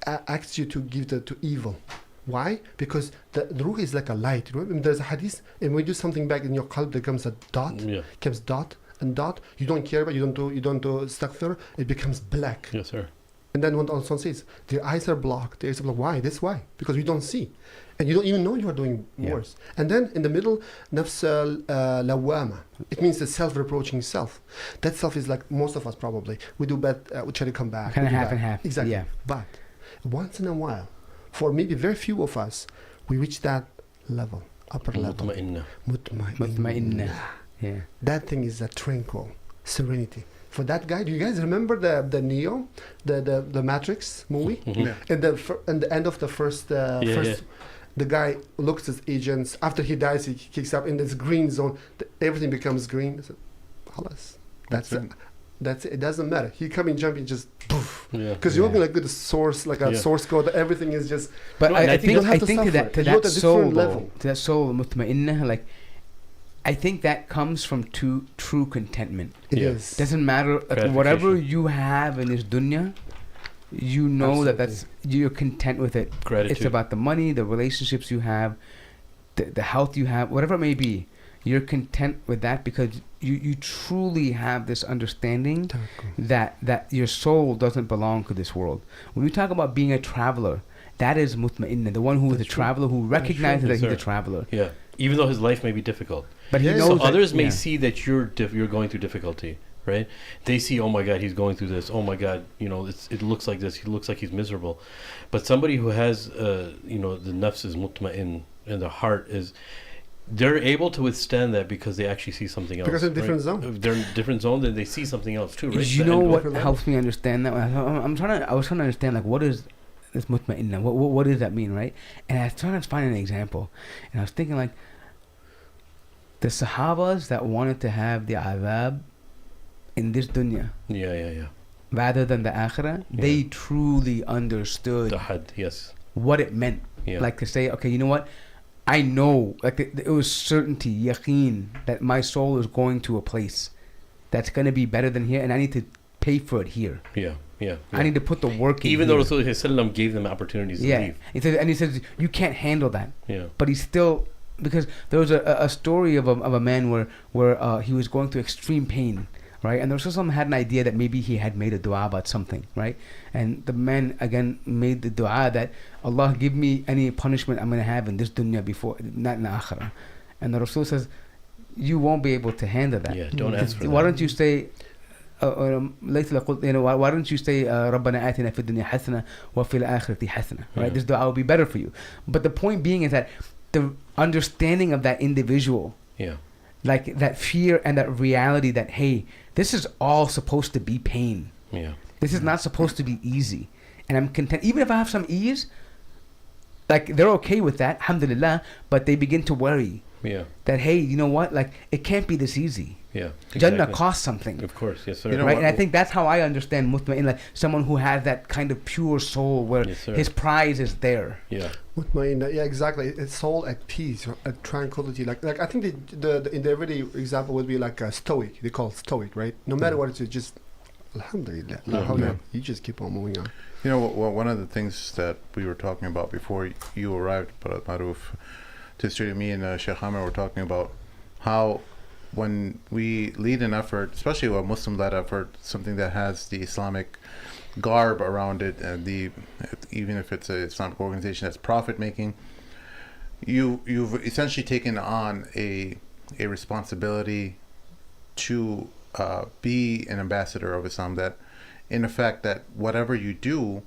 acts you to give to evil. Why? Because the ruh is like a light. Remember, there's a hadith, and when you do something back in your qalb, there comes a dot. Yeah. Comes dot and dot. You don't care about. You don't do astaghfir. It becomes black. Yes, sir. And then when someone says their eyes are blocked, their eyes are blocked. Why? That's why. Because you don't see, and you don't even know you are doing worse. And then in the middle, nafs lawama. It means the self-reproaching self. That self is like most of us probably. We do bad. We try to come back. Kind of we do half bad. and half. Exactly. Yeah. But once in a while, for maybe very few of us, we reach that level, upper level. Mutma'inna. Mutma'inna. Yeah. That thing is a tranquil serenity. For that guy, do you guys remember the Neo, the Matrix movie? Yeah. In the end of the first, the guy looks at agents. After he dies, he kicks up in this green zone. Everything becomes green. So, halas. That's it. That's it. It doesn't matter. He coming, jumping, just poof. Because you're looking like with a source, like a source code. Everything is just. But I think to that soul level. To that soul, mutma'innah, like, I think that comes from true contentment. It is. Doesn't matter, like, whatever you have in this dunya, you know that's you're content with it. Gratitude. It's about the money, the relationships you have, the health you have, whatever it may be. You're content with that because you truly have this understanding that your soul doesn't belong to this world. When we talk about being a traveler, that is mutma'innah, the one who is a traveler, who recognizes that he's a traveler. Yeah, even though his life may be difficult. But he knows so that, others may see that you're going through difficulty, right? They see, oh my God, he's going through this. Oh my God, it looks like this. He looks like he's miserable. But somebody who has, the nafs is mutma'in, and the heart is, they're able to withstand that because they actually see something else. Because in a different zone. If they're in a different zone, then they see something else too, right? You know what helps me understand that? I was trying to understand, like, what is this mutma'innah? What does that mean, right? And I was trying to find an example. And I was thinking, like, the Sahabas that wanted to have the adhab in this dunya. Yeah. Rather than the akhirah, they truly understood The had, yes. what it meant. Yeah. Like to say, okay, you know what? I know, like it was certainty, yaqeen, that my soul is going to a place that's going to be better than here, and I need to pay for it here. Yeah. I need to put the work in. Even here. though Rasulullah gave them opportunities to leave. He says, you can't handle that. Yeah. But he's still, because there was a story of a man where he was going through extreme pain, right? And the Rasulullah had an idea that maybe he had made a dua about something, right? And the man again made the dua that Allah give me any punishment I'm going to have in this dunya before, not in the akhirah. And the Rasul says, you won't be able to handle that. Yeah, don't ask for why that. don't you say, why don't you say رَبَّنَا آتِنَا فِي الدُّنْيَا حَسَنَةً وَفِي الْآخِرَةِ حَسَنَةً, right? This dua will be better for you. But the point being is that the understanding of that individual, like that fear and that reality that, hey, this is all supposed to be pain. Yeah. This is not supposed to be easy. And I'm content, even if I have some ease, like they're okay with that, alhamdulillah, but they begin to worry. Yeah. That, hey, you know what? Like, it can't be this easy. Yeah. Jannah costs something. Of course, yes, sir. Right? And I think that's how I understand mutma'in, like someone who has that kind of pure soul where his prize is there. Yeah. Mutma'in, yeah, exactly. It's soul at peace, at tranquility. Like I think the in the everyday example would be like a stoic. They call it stoic, right? No matter what it is, just alhamdulillah. You just keep on moving on. You know, well, one of the things that we were talking about before you arrived, Maruf, to studio, me and Sheikh Hamid were talking about how when we lead an effort, especially a Muslim-led effort, something that has the Islamic garb around it, and even if it's an Islamic organization that's profit-making, you've essentially taken on a responsibility to be an ambassador of Islam, that in effect that whatever you do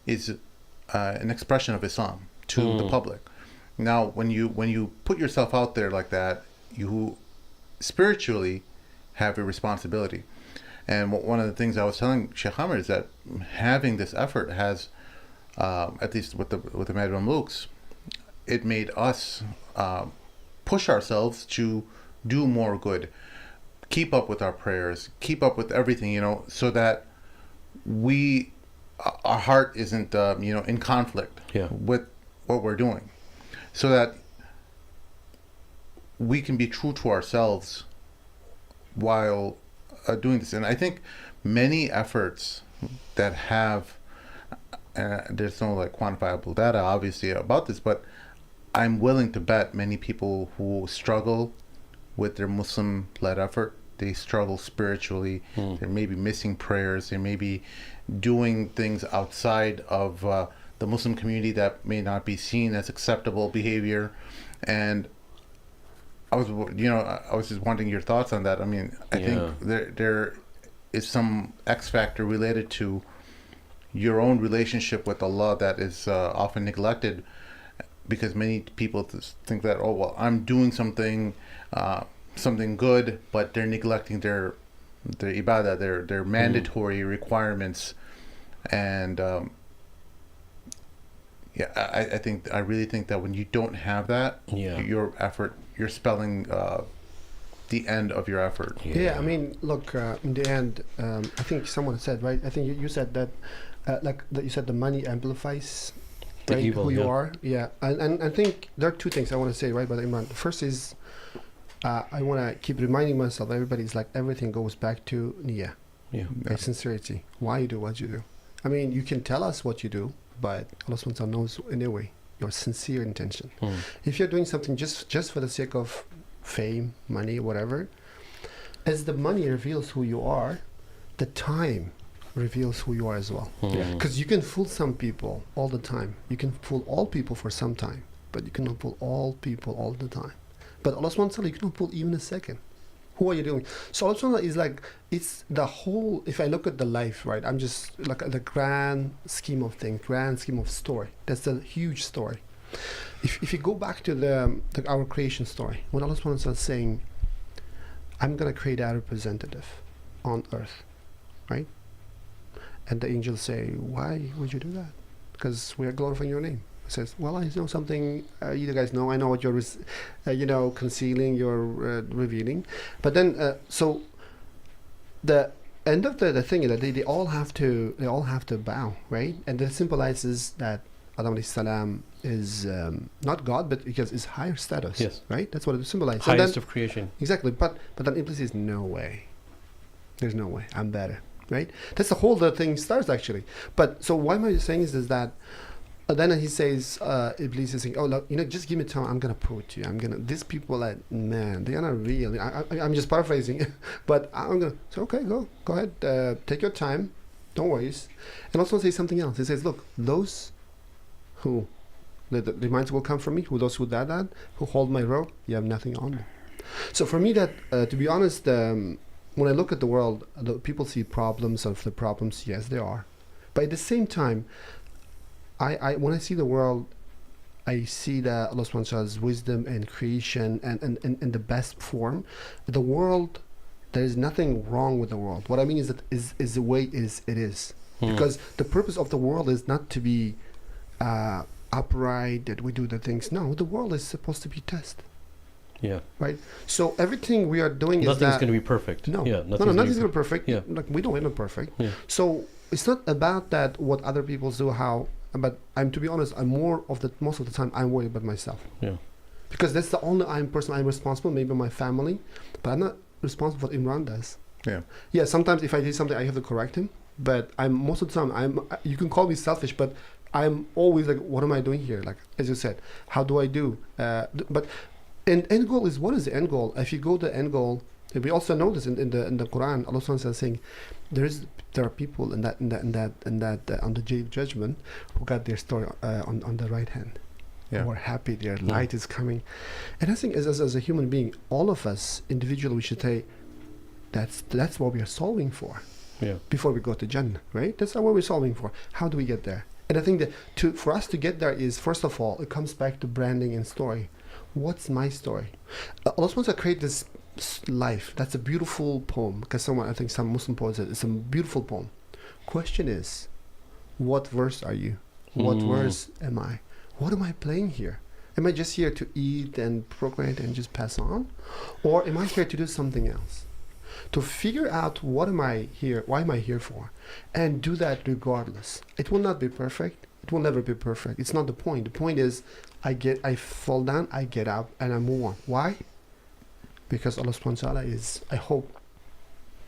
is an expression of Islam to the public. Now, when you put yourself out there like that, you spiritually have a responsibility. And one of the things I was telling Sheikh Hamid is that having this effort has, at least with the Mad Mamluks, it made us push ourselves to do more good, keep up with our prayers, keep up with everything, so that our heart isn't in conflict with what we're doing, so that we can be true to ourselves while doing this. And I think many efforts that have there's no quantifiable data obviously about this, but I'm willing to bet many people who struggle with their Muslim-led effort, they struggle spiritually. They may be missing prayers. They may be doing things outside of the Muslim community that may not be seen as acceptable behavior. And I was just wanting your thoughts on that. I mean, I think there is some X factor related to your own relationship with Allah that is often neglected, because many people think that, oh, well, I'm doing something good, but they're neglecting their ibadah, their mandatory requirements, and Yeah, I really think that when you don't have that, your effort, you're spelling the end of your effort. Yeah, I mean, look, in the end, I think someone said, right? I think you said that, you said the money amplifies the right, evil, who you are. Yeah, and I think there are two things I want to say, right, about Imran. The first is, I want to keep reminding myself, everybody's like, everything goes back to niyyah. Yeah. Sincerity. Why you do what you do. I mean, you can tell us what you do, but Allah subhanahu wa ta'ala knows in a way your sincere intention. If you're doing something just for the sake of fame, money, whatever, as the money reveals who you are, the time reveals who you are as well. Because you can fool some people all the time. You can fool all people for some time, but you cannot fool all people all the time. But Allah subhanahu wa ta'ala, you cannot fool even a second. Who are you doing? So Allah subhanahu wa ta'ala is like, it's the whole, if I look at the life, right, I'm just like the grand scheme of things, grand scheme of story. That's a huge story. If you go back to our creation story, when Allah subhanahu wa ta'ala is saying, I'm going to create a representative on earth, right? And the angels say, why would you do that? Because we are glorifying your name. He says, well, I know something you guys know. I know what you're, concealing, you're revealing. But then, so the end of the thing is that they all have to bow, right? And that symbolizes that Adam alayhi salam is not God, but because it's higher status. Yes. Right? That's what it symbolizes. Highest of creation. Exactly. But then implicitly is no way. There's no way. I'm better. Right? That's the whole the thing starts actually. But so why am I saying is that then he says, Iblis is saying, oh, look, just give me time. I'm going to prove it to you. These people, man, they are not real. I'm just paraphrasing. But I'm going to say, okay, go ahead. Take your time. Don't worry. And also say something else. He says, look, those who, the reminds will come from me, those who that, who hold my rope, you have nothing on them. So for me, that, to be honest, when I look at the world, people see problems of the problems. Yes, they are. But at the same time, when I see the world, I see that Allah subhanahu wa ta'ala's wisdom and creation and in the best form. The world, there is nothing wrong with the world. What I mean is that is the way it is. Because the purpose of the world is not to be upright, that we do the things. No, the world is supposed to be tested. Yeah. Right? So everything we are doing nothing's going to be perfect. No. Yeah, nothing's going to be perfect. Yeah. Like, we don't end up perfect. Yeah. So it's not about that, what other people do, how. But to be honest, most of the time I'm worried about myself. Yeah. Because that's the only person I'm responsible, maybe my family, but I'm not responsible for what Imran does. Yeah. Yeah, sometimes if I do something I have to correct him, but most of the time you can call me selfish, but I'm always like, what am I doing here? Like, as you said, how do I do? But end goal is, what is the end goal? If you go to the end goal, we also know this in the Quran, Allah subhanahu wa ta'ala is saying there are people in that on the day of judgment who got their story on the right hand. Yeah. Who are happy, their light is coming. And I think as a human being, all of us individually, we should say that's what we are solving for. Yeah. Before we go to Jannah, right? That's what we're solving for. How do we get there? And I think that for us to get there is, first of all, it comes back to branding and story. What's my story? Allah wants to create this life. That's a beautiful poem, because I think some Muslim poets said it's a beautiful poem. Question is, what verse are you? What verse am I? What am I playing here? Am I just here to eat and procreate and just pass on? Or am I here to do something else? To figure out what am I here, why am I here for? And do that regardless. It will not be perfect. It will never be perfect. It's not the point. The point is, I fall down, I get up, and I move on. Why? Because Allah subhanahu wa ta'ala is, I hope,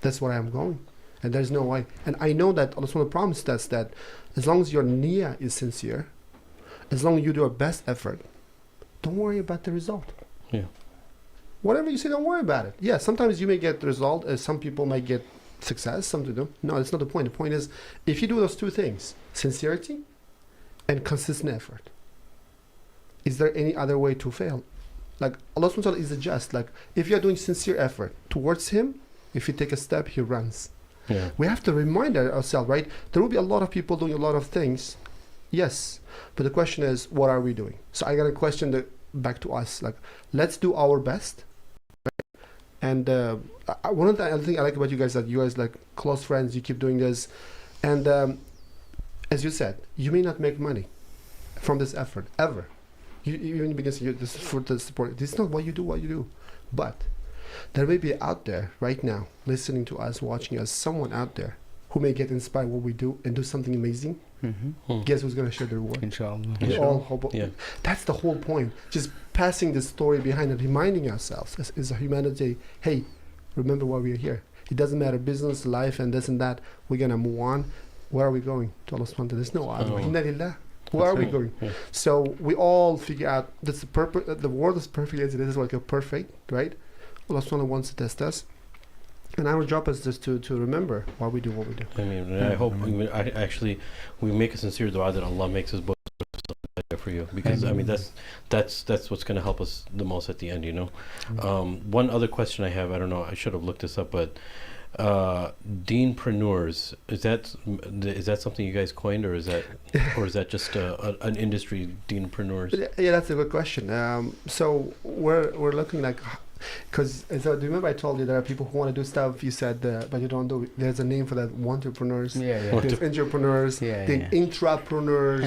that's where I am going. And there's no way. And I know that Allah subhanahu wa ta'ala promised us that as long as your niyyah is sincere, as long as you do your best effort, don't worry about the result. Yeah. Whatever you say, don't worry about it. Yeah, sometimes you may get the result, some people might get success, some don't. No, that's not the point. The point is, if you do those two things, sincerity and consistent effort, is there any other way to fail? Like, Allah subhanahu wa ta'ala is just. Like, if you're doing sincere effort towards Him, if you take a step, He runs. Yeah. We have to remind ourselves, right? There will be a lot of people doing a lot of things. Yes. But the question is, what are we doing? So I got a question back to us. Like, let's do our best. Right? And one of the other things I like about you guys, that you guys like close friends, you keep doing this. And as you said, you may not make money from this effort ever. You even begin to say this is for the support. This is not what you do, but there may be out there right now, listening to us, watching us, someone out there who may get inspired what we do and do something amazing. Guess who's going to share the reward? Inshallah. We all hope. Yeah. That's the whole point. Just passing the story behind it, reminding ourselves as a humanity, hey, remember why we're here. It doesn't matter business, life, and this and that. We're going to move on. Where are we going? To Allah subhanahu wa ta'ala. There's no other. Where are we going? Yeah. So we all figure out that's the purpose. The world is perfect as it is, like a perfect, right? Allah subhanahu wa ta'ala wants to test us. And our job is just to remember why we do what we do. I mean, I hope we make a sincere dua that Allah makes His book for you, because I mean that's what's going to help us the most at the end, you know. One other question I have, I don't know, I should have looked this up, but Deenpreneurs, is that something you guys coined, or is that just an industry, Deenpreneurs? Yeah, that's a good question. So we're looking like. Because do you remember I told you there are people who want to do stuff, you said, but you don't do it. There's a name for that, entrepreneurs. Yeah. There's entrepreneurs, then intrapreneurs.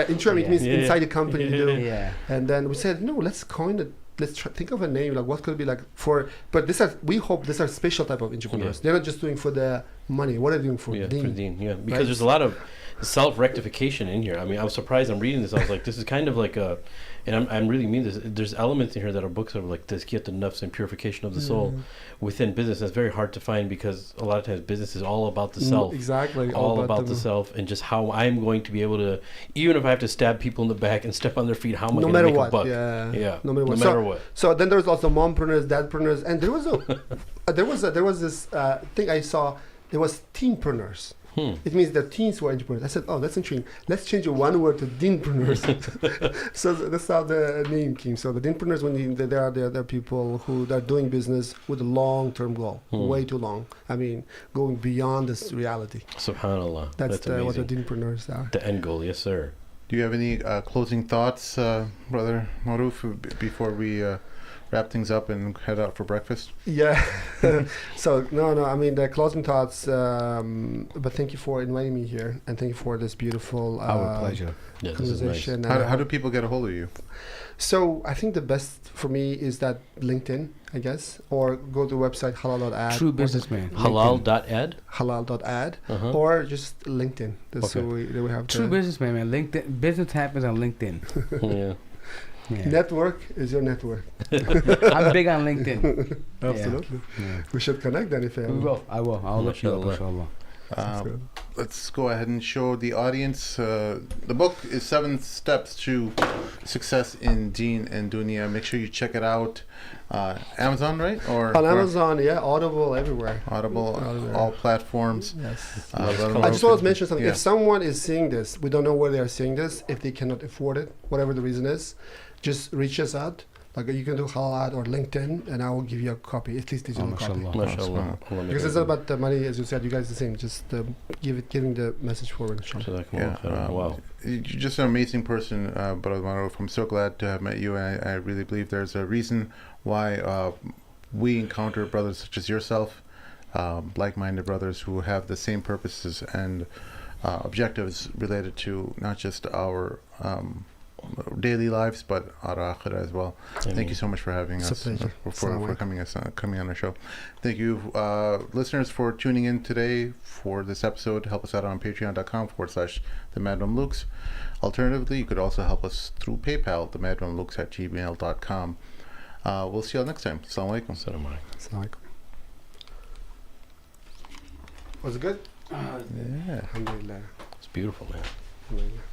Intra means inside the company you do. Yeah. And then we said, no, let's coin it. Let's think of a name, like what could it be like for, but we hope these are special type of entrepreneurs. Yeah. They're not just doing for the money. What are they doing for? Deen. For Deen, yeah. Because right? there's a lot of self-rectification in here. I mean, I was surprised. I'm reading this. I was like, this is kind of like a, and I'm really mean this. There's elements in here that are books of like tazkiyat an-nafs and purification of the soul within business. That's very hard to find, because a lot of times business is all about the self. Exactly. All about the self, and just how I'm going to be able to, even if I have to stab people in the back and step on their feet, how am I going to make a buck? Yeah. No matter what. So then there's also mompreneurs, dadpreneurs, and there was this thing I saw. There was teenpreneurs. It means that teens were entrepreneurs. I said, oh, that's interesting. Let's change one word to deenpreneurs. So that's how the name came. So the deenpreneurs, when there are people who are doing business with a long-term goal, way too long. I mean, going beyond this reality. Subhanallah. That's what the deenpreneurs are. The end goal, yes, sir. Do you have any closing thoughts, Brother Maruf, before we wrap things up and head out for breakfast? Yeah. So no. I mean, the closing thoughts. But thank you for inviting me here, and thank you for this beautiful our pleasure. Yeah, this is nice. How do people get a hold of you? So I think the best for me is that LinkedIn, I guess, or go to the website halal.ad. True businessman. Halal.ad. Halal.ad, or just LinkedIn. That's Okay. we have. True businessman, man. LinkedIn business happens on LinkedIn. Yeah. Yeah. Network is your network. I'm big on LinkedIn. Absolutely. Yeah. We should connect then if you We will. I will. I'll look you up, inshallah. Let's go ahead and show the audience. The book is 7 Steps to Success in Deen and Dunya. Make sure you check it out. Amazon, right? Or on Amazon, Audible, everywhere. Audible, all platforms. Yes. I just want to mention something. If someone is seeing this, we don't know where they are seeing this. If they cannot afford it, whatever the reason is, just reach us out. Like you can do Halal or LinkedIn, and I will give you a copy, at least digital copy. MashaAllah. Because it's not about the money, as you said. You guys the same. Just giving the message forward. Wow. You're just an amazing person, Brother Maruf. I'm so glad to have met you, and I really believe there's a reason why we encounter brothers such as yourself, like-minded brothers who have the same purposes and objectives related to not just our daily lives, but our akhirah as well. Thank you so much for having us, for coming on our show. Thank you, listeners, for tuning in today for this episode. Help us out on patreon.com/themadmamluks. Alternatively, you could also help us through PayPal, themadmamluks@gmail.com. We'll see you all next time. Assalamu alaikum. Assalamu alaikum. Was it good? Yeah. Alhamdulillah. It's beautiful, man. Alhamdulillah.